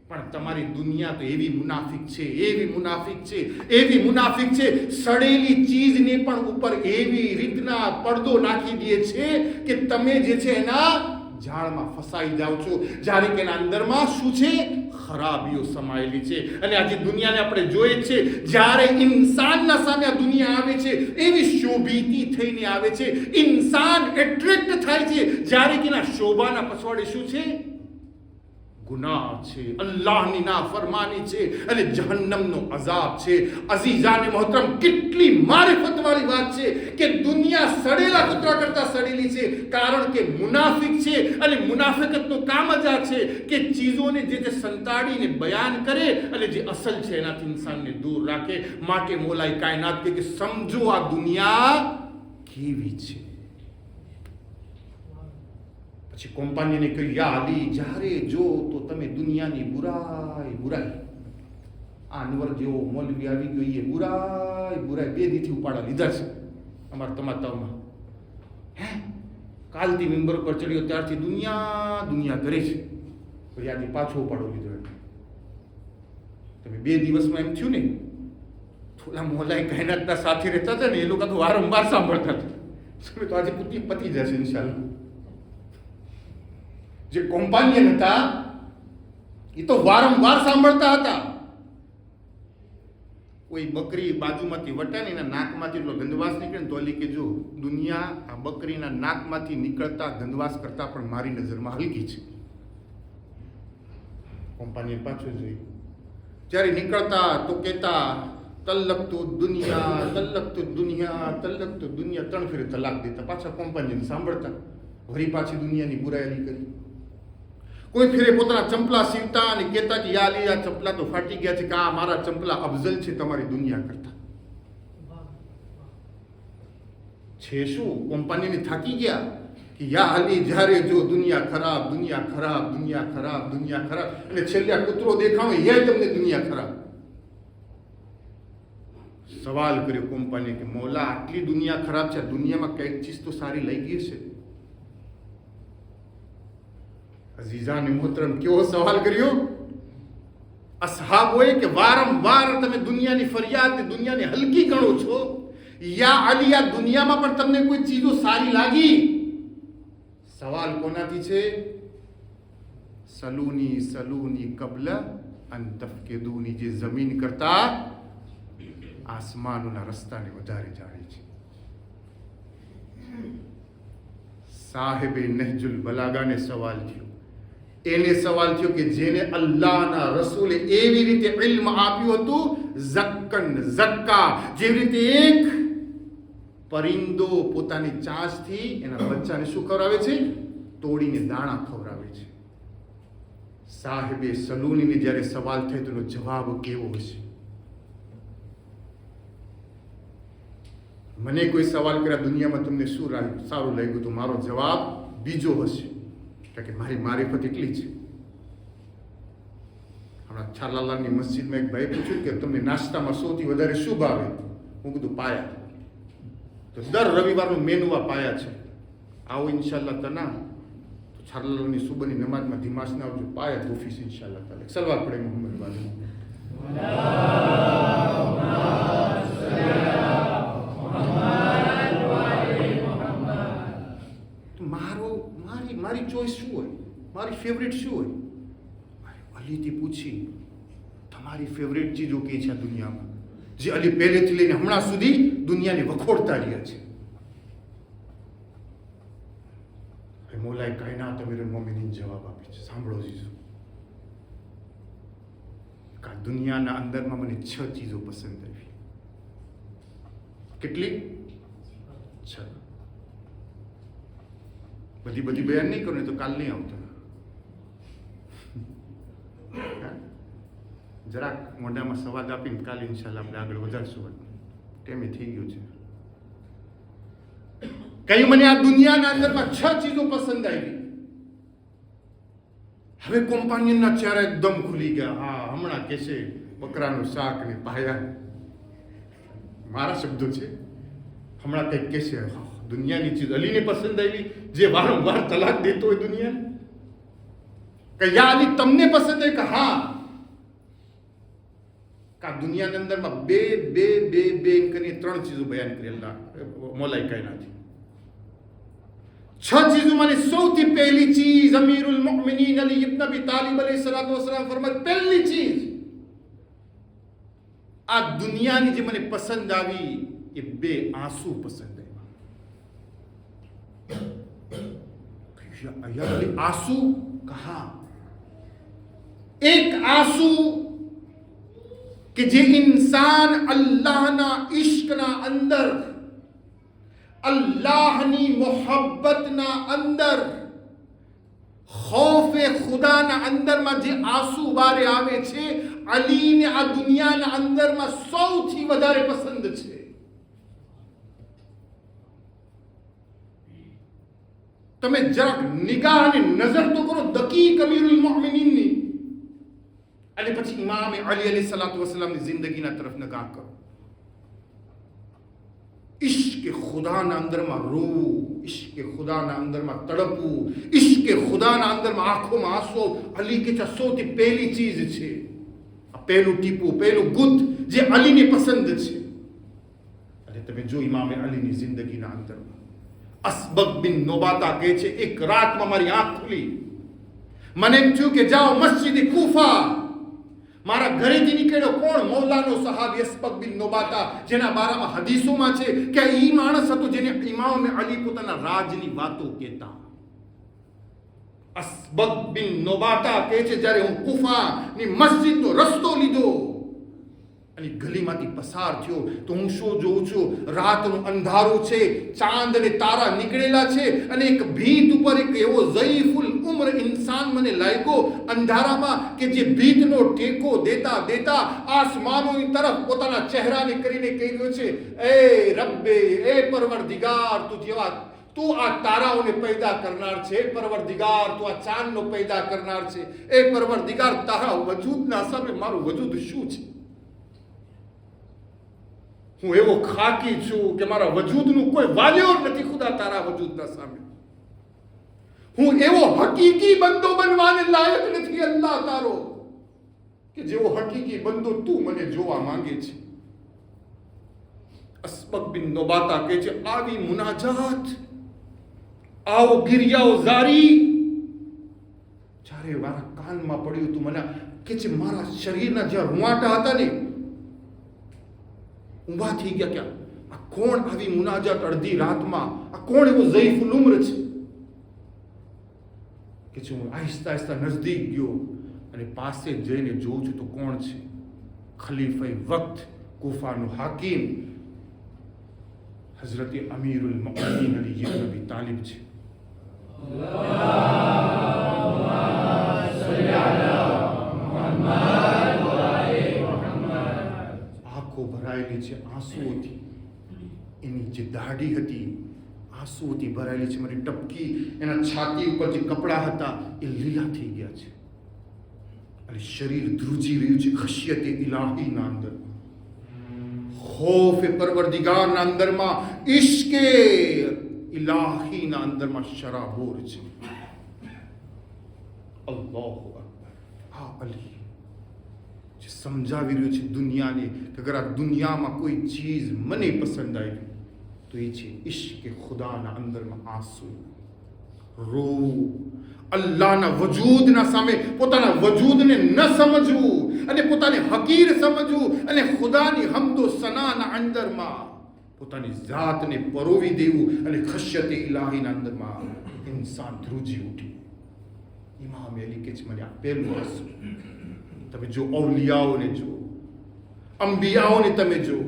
S1: પણ તમારી દુનિયા તો એવી મુનાફિક છે, એવી મુનાફિક છે, એવી મુનાફિક છે, સડેલી ચીજને પણ ઉપર એવી રીતના પડદો નાખી દે છે કે તમે જે છે એના જાળમાં ફસાઈ જાઓ છો, જ્યારે કે એના અંદરમાં શું છે? ખરાબીઓ સમાયેલી છે. અને આજે દુનિયાને આપણે જોઈએ છે, જ્યારે ઇન્સાનના સામે આ દુનિયા આવે છે એવી શોભીતી થઈને આવે છે, ઇન્સાન એટ્રેક્ટ થાય છે, જ્યારે કે એના શોભાના પછવાડે શું છે? ગુનાહ છે, અલ્લાહની નાફરમાની છે અને જહન્નમનો અઝાબ છે. અઝીઝાને મોહતરમ, કેટલી મારિફતવાળી વાત છે કે દુનિયા સડેલા કૂતરા કરતા સડેલી છે, કારણ કે મુનાફિક છે અને મુનાફિકતનું કામ જ આ છે કે ચીજોને જે સંતાડીને બયાન કરે અને જે અસલ છે એનાથી ઇન્સાનને દૂર રાખે. માટે મોલાએ કાયનાત કે સમજો આ દુનિયા કેવી છે. પછી કોમ્પાનીને કહ્યું, યા અલી, જ્યારે જો તો તમે દુનિયાની બુરાઈ આ અનવર જેવો મૌલવી આવી ગયો, એ બુરાઈ 2 દીથી ઉપાડા લીધા છે અમારા તમાતાઓમાં. કાલથી મેમ્બર પર ચડ્યો ત્યારથી દુનિયા કરે છે. પછી આજે પાછો ઉપાડો લીધો. તમે 2 દિવસમાં એમ થયું ને, થોડા મોલાઈ કાયનાતના સાથે રહેતા હતા ને, એ લોકો તો વારંવાર સાંભળતા હતા. તો આજે પતી જશે ઇન્શાલ્લાહ. જે કોમ્પાનિયન હતા એ તો વારંવાર સાંભળતા હતા. કોઈ બકરી બાજુમાંથી વટા ને એના નાકમાંથી એટલો ગંદવાસ નીકળે ને તો અલી કે જો દુનિયા આ બકરીના નાકમાંથી નીકળતા ગંદવાસ કરતા પણ મારી નજરમાં હલકી છે. કોમ્પાનિયન પાછું જોઈ, જ્યારે નીકળતા તો કહેતા તલ્લકતુ દુનિયા 3 ફેરે તલાક દેતા. પાછા કોમ્પાનિયન સાંભળતા, વળી પાછી દુનિયાની બુરાઈ કરી. કોઈ ફેરે પોતાના ચંપલા સીવતા અને કહેતા કે યા અલી, આ ચંપલા તો ફાટી ગયા છે, કે આ મારા ચંપલા અફઝલ છે તમારી દુનિયા કરતા. છે શું? કોમ્પાનીને થાકી ગયા કે યા અલી, જ્યારે જો દુનિયા ખરાબ, અને છેલ્લે કૂતરો દેખાણો એ તમને દુનિયા ખરાબ. સવાલ કર્યો કોમ્પાની કે મૌલા, આટલી દુનિયા ખરાબ છે, દુનિયામાં કઈક ચીજ તો સારી લઈ ગઈ છે. અઝીઝાને મોહતરમ, કેવો સવાલ કર્યો. અસહાબોએ કે વારંવાર તમે દુનિયાની ફરિયાદ, દુનિયાને હલકી ગણો છો. યા અલી, આ દુનિયામાં પણ તમને કોઈ ચીજો સારી લાગી? સવાલ કોનાથી છે? સલૂની કબલ અન તફકિદૂની. જે જમીન કરતા આસમાનોના રસ્તાને વધારે જાણે છે. સાહેબે નહજુલ બલાગાને સવાલ થયો. એને સવાલ થયો કે જેને અલ્લાહના રસૂલે એવી રીતે ઇલ્મ આપ્યું હતું, ઝક્કા, જેવી રીતે એક પરિંદો પોતાની ચાંચથી એના બચ્ચાને શું કરાવે છે? તોડીને દાણા ખવડાવે છે. સાહેબે સલૂનીને જ્યારે સવાલ થયો તેનો જવાબ કેવો હશે? મને કોઈ સવાલ કર્યા દુનિયામાં તમને શું સારું લાગ્યું, તો મારો જવાબ બીજો હશે, કે મારી મારિફત એટલી છે. હમણાં છાલાલાની મસ્જિદમાં એક ભાઈ પૂછ્યું કે તમને નાસ્તામાં સૌથી વધારે શું ભાવે? હું કીધું પાયા. તો દર રવિવારનું મેનુ આ પાયા છે. આવો ઇન્શાલ્લાહ તના તો છાલાલાની સુબહની નમાજમાં ધીમાસ ના આવજો, પાયા તોફીસ ઇન્શાલ્લાહ તાલા. સલવાર પડે મોહમ્મદ વાલે. મારી ચોઈસ શું હોય? મારી ફેવરેટ શું હોય? અલીથી પૂછી તમારી ફેવરેટ ચીજો કે છે દુનિયામાં, જે અલી પહેલેથી લઈને હમણાં સુધી દુનિયાને વખોડતા રહ્યા છે. મોલાએ કાયનાત અમીરુલ મોમિનીન જવાબ આપે છે. સાંભળો જીજો, કે દુનિયાના અંદરમાં મને 6 ચીજો પસંદ આવી. કેટલી? 6. બધી બયાન નહીં કરું તો કાલ નહીં આવતો. જરાક મોઢામાં સવાદ આપીને કાલે ઇન્શાલ્લાહ આપણે આગળ વધારશું. ટેમે થઈ ગયું છે. કઈ મને આ દુનિયાના અંદરમાં 6 ચીજો પસંદ આવી. હવે કોમ્પાનિયનના ચહેરા એકદમ ખુલી ગયા. હા, હમણાં કહેશે બકરાનું શાક ને પાયા. મારા શબ્દો છે. હમણાં કંઈક કહેશે દુનિયાની ચીજ અલીને પસંદ આવી, જે વારંવાર તલાક દેતો હોય દુનિયાને. કે યા અલી, તમને પસંદ આવી? કે હા. કા દુનિયાની અંદરમાં બે કરીને 3 ચીજો બયાન કરી અલ્લાહ મોલાઈ કાયનાથી. 6 ચીજોમાંની સૌથી પહેલી ચીજ અમીરુલ મુમિનીન અલી ઇબ્ન અબી તાલિબ અલૈહિસ્સલાતુ વસ્સલામ ફરમાય, પહેલી ચીજ આ દુનિયાની જે મને પસંદ આવી એ 2 આંસુ પસંદ આવ્યા. આંસુ? કહા એક આંસુ કે જે ઇન્સાન અલ્લાહના ઇશ્કના અંદર, અલ્લાહની મોહબ્બતના અંદર, ખૌફે ખુદાના અંદરમાં જે આંસુ બારે આવે છે, અલીને આ દુનિયાના અંદરમાં સૌથી વધારે પસંદ છે. તમે જરાક નિગાહ અને નજર તો કરો દકીક અમીરુલ મુઅમિનીનની, અને પછી ઇમામ અલી અલૈહિ સલાતુ વસલામની જિંદગીના તરફ નગાહ કરો. ઇશ્કે ખુદાના અંદરમાં રોવું, ઇશ્કે ખુદાના અંદરમાં તડપવું, ઇશ્કે ખુદાના અંદરમાં આંખોમાં આંસુ. અલી કે સૌથી પહેલી ચીજ છે આ પહેલું ટીપું, પહેલું ગુથ જે અલીને પસંદ છે. અને તમે જો ઇમામ અલીની જિંદગીના અંદરમાં અસબગ બિન નોબાતા કહે છે, એક રાતમાં મારી આંખ ખુલી, મને એમ થયું કે જાઓ મસ્જિદ કૂફા. મારા ઘરેથી નીકળ્યો કોણ? મૌલાનો સહાબી અસબગ બિન નોબાતા, જેના બારામાં હદીસોમાં છે કે ઈ માણસ હતો જેને ઇમામ અલી પોતાના રાજની વાતો કહેતા. અસબગ બિન નોબાતા કહે છે, જ્યારે હું કૂફાની મસ્જિદનો રસ્તો લીધો અને ગલીમાંથી પસાર થયો તો હું શું જોઉં છું? રાતનું અંધારું છે, ચાંદ અને તારા નીકળેલા છે, અને એક ભીત ઉપર એક એવો ઝઈફુલ ઉમ્ર ઇન્સાન મને લાગ્યો અંધારામાં કે જે ભીતનો ટેકો દેતા દેતા આસમાનોની તરફ પોતાના ચહેરાને કરીને કહી રહ્યો છે, એ રબ્બે, એ પરવરદિગાર, તું આ તારાઓને પેદા કરનાર છે, પરવરદિગાર તું આ ચાંદનો પેદા કરનાર છે, એ પરવરદિગાર તારા વજૂદના સામે મારું વજૂદ શું છે? હું એવો ખાકી છું કે મારા વજૂદનું કોઈ વાલ્યો નથી ખુદા તારા વજૂદના સામે. હું એવો હકીકી બંદો બનવાને લાયક નથી અલ્લાહ તારો કે જેવો હકીકી બંદો તું મને જોવા માંગે છે. અસબગ બિન નોબાતા કહે છે, આવી મુનાજાત, આવો ગિરિયાઓ જારી જ્યારે મારા કાનમાં પડ્યું તું, મને કે છે મારા શરીરના જ્યાં રૂવાટા હતા ને ઊભા થઈ ગયા. ક્યાં આ કોણ આવી મુનાજાત અડધી રાતમાં? આ કોણ એવો ઝઈફુલ ઉમ્ર છે? કે હું આહિસ્તા આહિસ્તા નજદીક ગયો અને પાસે જઈને જોઉં છું તો કોણ છે? ખલીફા વક્ત, કૂફાનો હાકીમ, હઝરત અમીરુલ મુઅમિનીન અલી ઇબ્ન અબી તાલિબ છે. ભરાયેલી છે આંસુઓથી. એની જે દાઢી હતી આંસુઓથી ભરાયેલી છે. મારી ટપકી, એના છાતી ઉપર જે કપડા હતા એ લીલા થઈ ગયા છે, અને શરીર ધ્રુજી રહ્યું છે ખશિયતે ઇલાહીના અંદર, ખૌફે પરવરદિગારના અંદરમાં, ઇશ્કે ઇલાહીના અંદરમાં શરાબોર છે. અલ્લાહુ અકબર. હા, અલી જે સમજાવી રહ્યું છે દુનિયાને કે અગર આ દુનિયામાં કોઈ ચીજ મને પસંદ આવી તો એ છે ઇશ્કે ખુદાના અંદરમાં આંસુ, રોવું, અલ્લાહના વજૂદના સામે પોતાના વજૂદને ન સમજવું અને પોતાને હકીર સમજવું, અને ખુદાની હમદો સનાના અંદરમાં પોતાની જાતને પરોવી દેવું, અને ખશ્યતે ઇલાહીના અંદરમાં ઇન્સાન ધ્રુજી ઉઠી. ઇમામ અલી કે છે, મને આ પહેલું આંસુ. તમે જો ઔલિયાઓને જો, અંબિયાઓને તમે જો,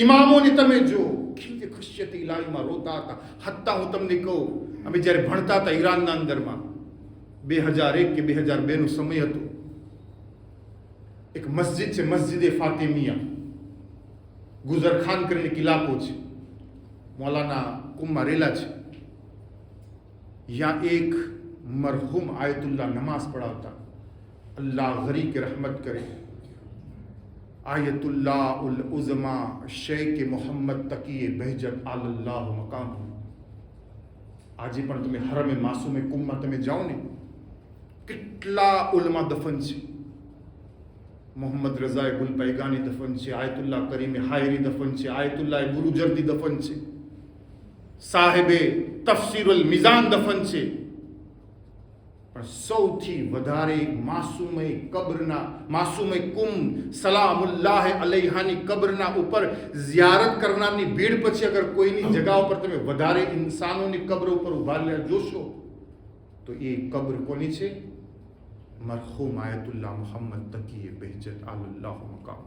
S1: ઇમામોને તમે જો, કેવી ખુશિયત ઇલાહીમાં રોતા હતા. હત્તા હું તમને કહું, અમે જ્યારે ભણતા હતા ઈરાનના અંદરમાં, 2001 કે 2002 નો સમય હતો. એક મસ્જિદ છે, મસ્જિદ ફાતિમિયા, ગુજરખાન કરીને એક ઇલાકો છે, મૌલાના કુમ્મા રેલા છે. यहाँ एक मरहूम आयतुल्लाह नमाज पढ़ाता, अल्लाह गरी के रहमत करे, आयतुल्लाह उल उज़मा शेख मोहम्मद तकीए बहजत अल्लाह मकाम. આજે પણ તમે હરમે માસૂમે કુમમાં તમે જાઓ ને, કેટલા ઉલમા દફન છે. મોહમ્મદ રઝાએ ગુલપૈગાની દફન છે, આયતુલ્લાહ કરીમે હાયરી દફન છે, આયતુલ્લાહ બુરુજર્દી દફન છે, સાહેબે તફસીરુલ મિઝાન દફન છે. પણ સૌથી વધારે માસૂમે કુમ સલામુલ્લાહ અલૈહાની કબ્રના ઉપર ઝિયારત કરનારની ભીડ પછી અગર કોઈની જગા ઉપર તમે વધારે ઇન્સાનોની કબ્ર ઉપર ઉભા જોશો તો એ કબ્ર કોની છે? મરહૂમ આયતુલ્લાહ મુહમ્મદ તકી બહેજત આલ્લાહ મકામ.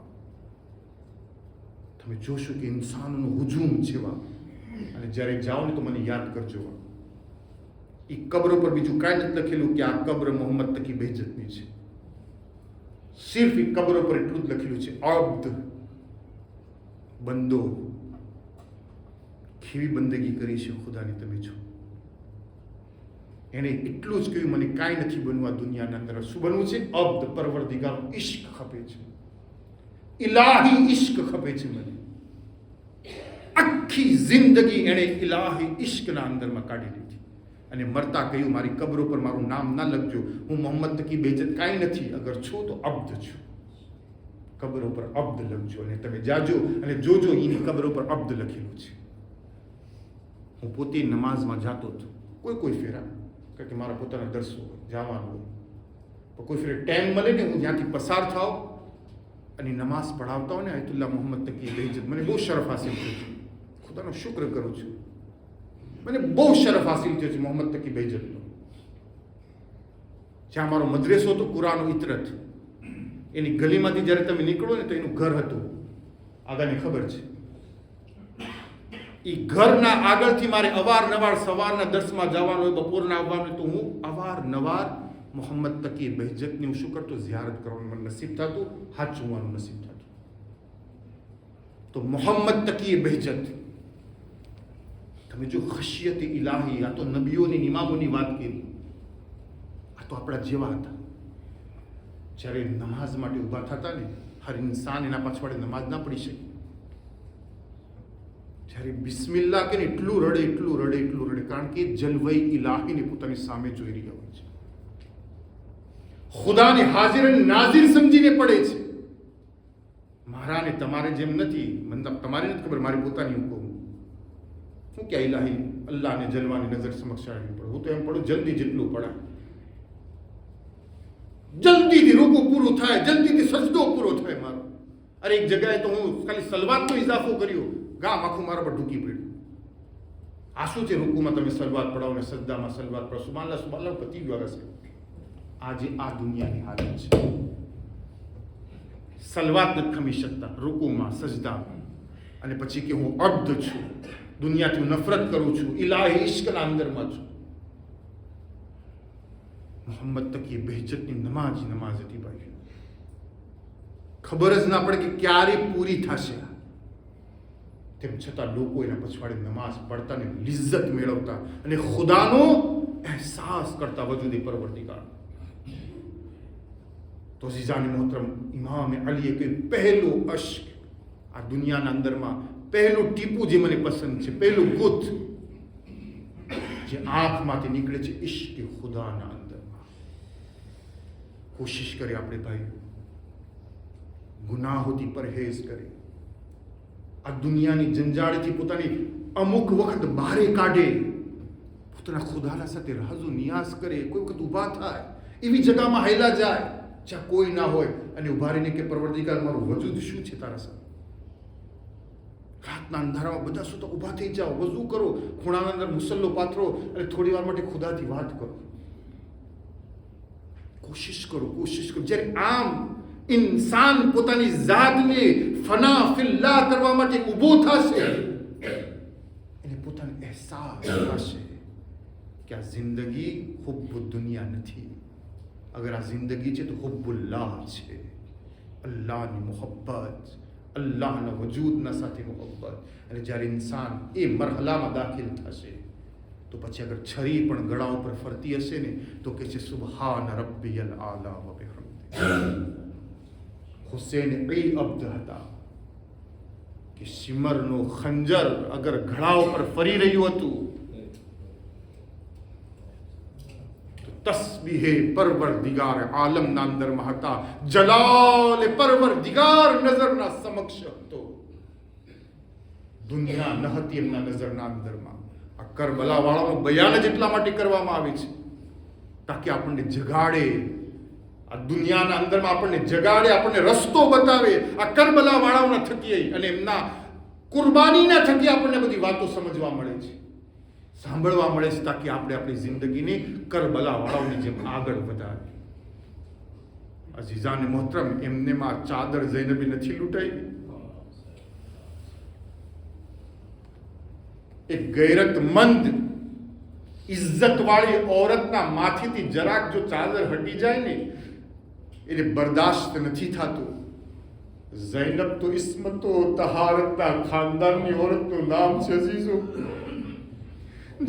S1: તમે જોશો કે ઇન્સાનોનો હુજુમ જેવા, અને જ્યારે જાઓ ને તો મને યાદ કરજો, એ કબ્ર પર બીજું કાંઈ નથી લખેલું કે આ કબ્ર મોહમ્મદ તકી બહેજતની છે. સિર્ફ એ કબ્ર પર એટલું જ લખેલું છે, અબ્દ, બંદો, કેવી બંદગી કરી છે ખુદાની તમે જો. એણે એટલું જ કહ્યું, મને કાંઈ નથી બનવું આ દુનિયાના અંદર. શું બનવું છે? અબ્દ, પરવરદિગારનો ઇશ્ક ખપે છે, ઇલાહી ઇશ્ક ખપે છે મને. આખી જિંદગી એણે ઇલાહી ઇશ્કના અંદરમાં કાઢી લીધી, અને મરતા કહ્યું, મારી કબ્ર ઉપર મારું નામ ના લખજો, હું મોહમ્મદ તકી બેજત કાંઈ નથી, અગર છું તો અબ્દ છું. કબ્ર ઉપર અબ્દ લખજો, અને તમે જાજો અને જોજો એની કબ્ર ઉપર અબ્દ લખેલું છે. હું પોતે નમાઝમાં જાતો હતો, કોઈ ફેરા, કારણ કે મારા પોતાના દર્શો જવાનું હોય, પણ કોઈ ફેરે ટાઈમ મળે ને, હું જ્યાંથી પસાર થાવ અને નમાઝ પઢાવતા હોય ને આયતુલ્લાહ મુહમ્મદ તકી બેજત, મને બહુ શરફ હાસિલ થયું છે. ખુદાનો શુક્ર કરું છું, મને બહુ શરફ હાસિલ થયો છે મોહમ્મદ તકી બહેજતનો. જ્યાં મારો મદ્રેસો હતો કુરાનો ઇતરત, એની ગલીમાંથી જ્યારે તમે નીકળો ને તો એનું ઘર હતું, આગળની ખબર છે. એ ઘરના આગળથી મારે અવારનવાર સવારના દર્શમાં જવાનું હોય, બપોરના આવવાનું હોય, તો હું અવારનવાર મોહમ્મદ તકી બહેજતની હું શું કરતો, ઝિયારત કરવાનું મને નસીબ થતું, હાથ જોવાનું નસીબ થતું. તો મોહમ્મદ તકી બહેજત, તમે જો ખશિયત ઇલાહી, આ તો નબીઓની ઇમામોની વાત કરી, આ તો આપણા જેવા હતા. જ્યારે નમાઝ માટે ઊભા થતા ને, હર ઇન્સાન એના પાછળ નમાઝ ના પડી શકે. જ્યારે બિસ્મિલ્લાહ કે એટલું રડે, એટલું રડે, એટલું રડે, કારણ કે જલવઈ ઇલાહીને પોતાની સામે જોઈ રહ્યા હોય છે. ખુદાને હાજર અને નાઝિર સમજીને પડે છે. મારા ને તમારે જેમ નથી, મતલબ તમારે નથી ખબર, મારી પોતાની હું કહું, શું કે ઇલાહી અલ્લાહને જલવાની નજર સમક્ષ આવી પડે. હું તો એમ પડું જલ્દી જેટલું પડાય, જલ્દીથી રૂકુ પૂરું થાય, જલ્દીથી સજદો પૂરો થાય મારો. અરે એક જગ્યાએ તો હું ખાલી સલવાતનો ઇજાફો કર્યો, ગામ આખું મારા પર ઢૂકી પડ્યું. આ શું છે? રૂકુમાં તમે સલવાત પડાવો ને સજદામાં સલવાત પડાવો, સુબહાનલ્લાહ સુબહાનલ્લાહ પતી ગયો હશે. આજે આ દુનિયાની હાલત છે. સલવાત નથી ખમી શકતા રૂકુમાં સજદામાં, અને પછી કે હું અબ્દ છું, દુનિયાથી હું નફરત કરું છું, ઇલાહી ઇશ્કના અંદરમાં છું. મોહમ્મદ તકી બહેજતની નમાજ હતી ભાઈ. ખબર જ ના પડે કે ક્યારે પૂરી થશે. તેમ છતાં લોકો એના પછવાડે નમાઝ પડતા ને લિજ્જત મેળવતા અને ખુદાનો અહેસાસ કરતા વજૂદે પરવરદિગાર. તો ઝીઝાની મોહતરમ ઇમામે અલીએ કે પહેલો અશ્ક આ દુનિયાના અંદરમાં, પહેલું ટીપું જે મને પસંદ છે, પહેલું ગુથ જે આંખમાંથી નીકળે છે, ઇશ્ક ખુદાના અંદરમાં. કોશિશ કરે આપણે ભાઈ, ગુનાહોથી પરહેઝ કરે, આ દુનિયાની જંજાળથી પોતાની અમુક વખત બહારે કાઢે, પોતાના ખુદાના સાથે રાઝો નિયાઝ કરે, કોઈ વખત ઊભા થાય એવી જગામાં હાયલા જાય જ્યાં કોઈ ના હોય, અને ઊભા રહીને કે પરવરદિગાર મારું વજૂદ શું છે તારા સાથે. રાતના અંધારામાં બધા શું તો ઊભા થઈ જાઓ, વઝુ કરો, ખૂણાના અંદર મુસલ્લો પાથરો અને થોડી વાર માટે ખુદાથી વાત કરો. કોશિશ કરો. જ્યારે આમ ઇન્સાન પોતાની જાતને ફના ફિલ્લાહ કરવા માટે ઊભો થશે, એને પોતાને અહેસાસ થશે કે આ જિંદગી હુબ્બુ દુનિયા નથી. અગર આ જિંદગી છે તો હુબ્બુલ્લાહ છે, અલ્લાહની મોહબ્બત, અલ્લાહના વજૂદના સાથે મોહબ્બત. અને જ્યારે ઇન્સાન એ મરહલામાં દાખિલ થશે તો પછી અગર છરી પણ ગળા ઉપર ફરતી હશે ને તો કે છે સુબહાન રબ્બિયલ આલા વ બિહમ્દિહી. હુસૈન એ અબ્દ હતા કે સિમરનો ખંજર અગર ગળા ઉપર ફરી રહ્યું હતું તો તસ્બીહે પરવરદિગાર આલમના અંદરમાં હતા, જલાલ પરવરદિગાર નજરના સમક્ષ હતો. દુનિયા ન હતી એમના નજરના અંદરમાં. આ કરબલા વાળાનું બયાન જ એટલા માટે કરવામાં આવે છે તાકી આપણને જગાડે, આ દુનિયાના અંદરમાં આપણને જગાડે, આપણને રસ્તો બતાવે. આ કરબલા વાળાઓના થકી અને એમના કુરબાનીના થકી આપણને બધી વાતો સમજવા મળે છે, સાંભળવા મળે છે, તાકી આપણે આપણી જિંદગીને કરબલા વાળાઓની જેમ આગળ વધારીએ. અઝીઝાન મોહતરમ, એમને માં ચાદર ઝૈનબે નથી લૂંટાઈ. એક ગૈરતમંદ ઇજ્જતવાળી औरतના માથેથી જરાક જો ચાદર હટી જાય ને એને બરદાસ્ત નથી થતું. ઝૈનબ તો ઇસ્મતો તહારતના ખાનદાનની औरतનું નામ છે અઝીઝો,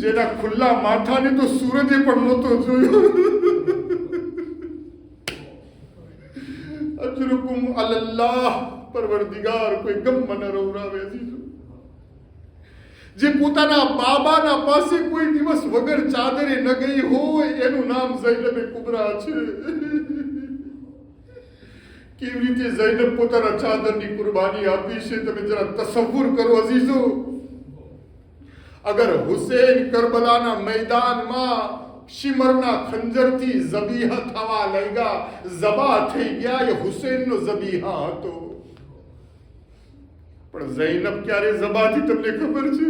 S1: જેના ખુલ્લા માથાને તો સૂરજે પણ નહોતો જોયો. અજરુકુમ અલલ્લાહ, પરવરદિગાર કોઈ ગમ ન રવરાવે અઝીઝો. જે પોતાના બાબાના પાસે કોઈ દિવસ વગર ચાદરે ન ગઈ હોય એનું નામ ઝૈનબે કુબરા છે. કેવી રીતે ઝૈનબ પોતાના ચાદરની કુરબાની આપી છે તમે જરા તસવ્વુર કરો અઝીઝો. અગર હુસૈન કરબલાના મેદાનમાં શિમરના ખંજરથી ઝબીહા થવા લાગ્યા, ઝબા થઈ ગયા, એ હુસૈનનો ઝબીહા હતો. પણ ઝૈનબ ક્યારે ઝબાથી તમને ખબર છે?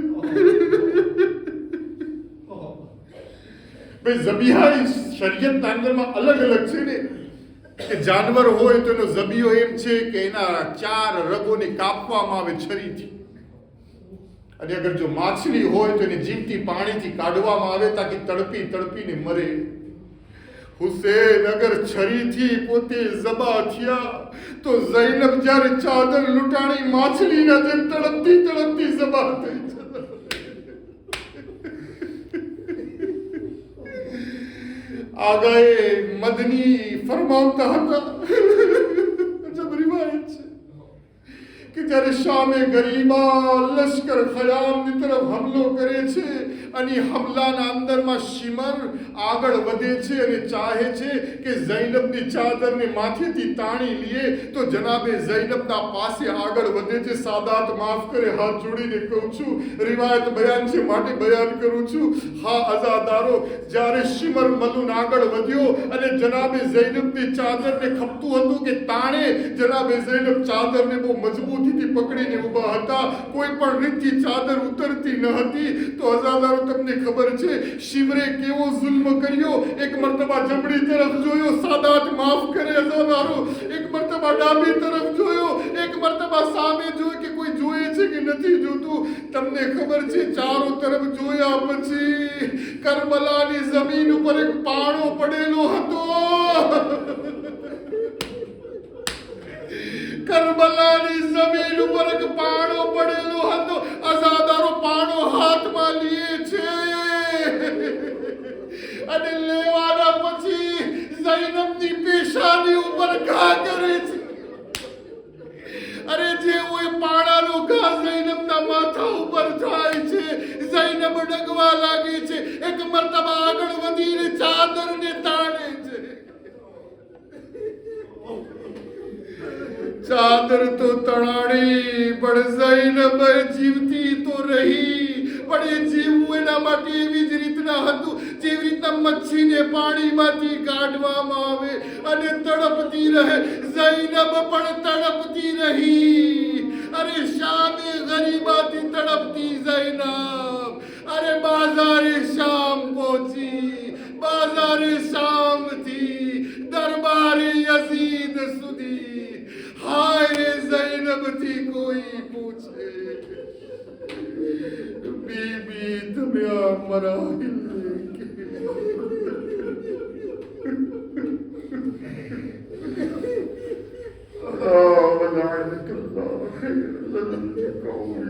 S1: ભાઈ ઝબીહા શરીયતના અંદરમાં અલગ અલગ છે ને, કે જાનવર હોય તો એનો ઝબીહો એમ છે કે એના 4 રગોને કાપવામાં આવે છરીથી, અને અગર જો માછલી હોય તો એને જીવતી પાણીથી કાઢવામાં આવે તાકી તડપી તડપીને મરે. હુસૈન અગર છરીથી પોતે ઝબા થયા તો ઝૈનબ જ્યારે ચાદર લૂંટાણી માછલીના જેમ તડપતી તડપતી ઝબા થઈ. આગાએ મદની ફરમાવતા હતા, જબ રિવાયત છે કે જ્યારે શામે ગરીબા લશ્કર ખયામની તરફ હુમલો કરે છે અને હમલાના અંદરમાં શિમર આગળ વધે છે અને ચાહે છે કે ઝૈનબની ચાદરને માથેથી તાણી લે, તો જનાબે ઝૈનબના પાસે આગળ વધે છે. સાદાત માફ કરે, હાથ જોડીને કહું છું, રિવાયત બયાન છે માટે બયાન કરું છું. હા અઝાદારો, જ્યારે શિમર મલુન આગળ વધ્યો અને જનાબે ઝૈનબની ચાદરને ખપતું હતું કે તાણે, જનાબે ઝૈનબ ચાદરને બહુ મજબૂત પકડીને ઊભા હતા, કોઈ પણ રીતથી ચાદર ઉતરતી ન હતી. તો અઝાદારો તમને ખબર છે શિમરે કેવો જુલ્મ કર્યો? એક મર્તબા જમણી તરફ જોયો, સાદાત માફ કરે અઝાદારો, એક મર્તબા ડાબી તરફ જોયો, એક મર્તબા સામે જોયો કે કોઈ જોયે છે કે નથી જોતું. તમને ખબર છે ચારો તરફ જોયા પછી કરબલાની જમીન ઉપર એક પાણો પડેલો હતો. કરબલાની જમીન ઉપર એક પાણો પડેલો હતો. અઝાદારો પાણો હાથમાં લે છે અને લેવાના પછી ઝૈનબની પેશાની ઉપર ઘા કરે છે. અરે જેવો એ પાણાનો ઘા ઝૈનબના માથા ઉપર થાય છે, ઝૈનબ ડગવા લાગે છે. એક મર્તબા આગળ વધીને ચાદરને તાણે છે. ચાદર તો તણાણી પણ ઝૈનબ જીવતી તો રહી. પણ એ જીવવું એના માટે એવી જ રીતના હતું જેવી રીતના મચ્છીને પાણીમાંથી કાઢવામાં આવે અને તડપતી રહે. ઝૈનબ પણ તડપતી રહી. અરે શામે ગરીબાથી તડપતી ઝૈનબ અરે બાજારે શામ પહોંચી, બાજારે શામથી દરબારે યઝીદ સુધી. હાય રે ઝૈનબથી કોઈ પૂછે, બીબી તમે આ મરાહિલ ولعنك الله خير لنا القوم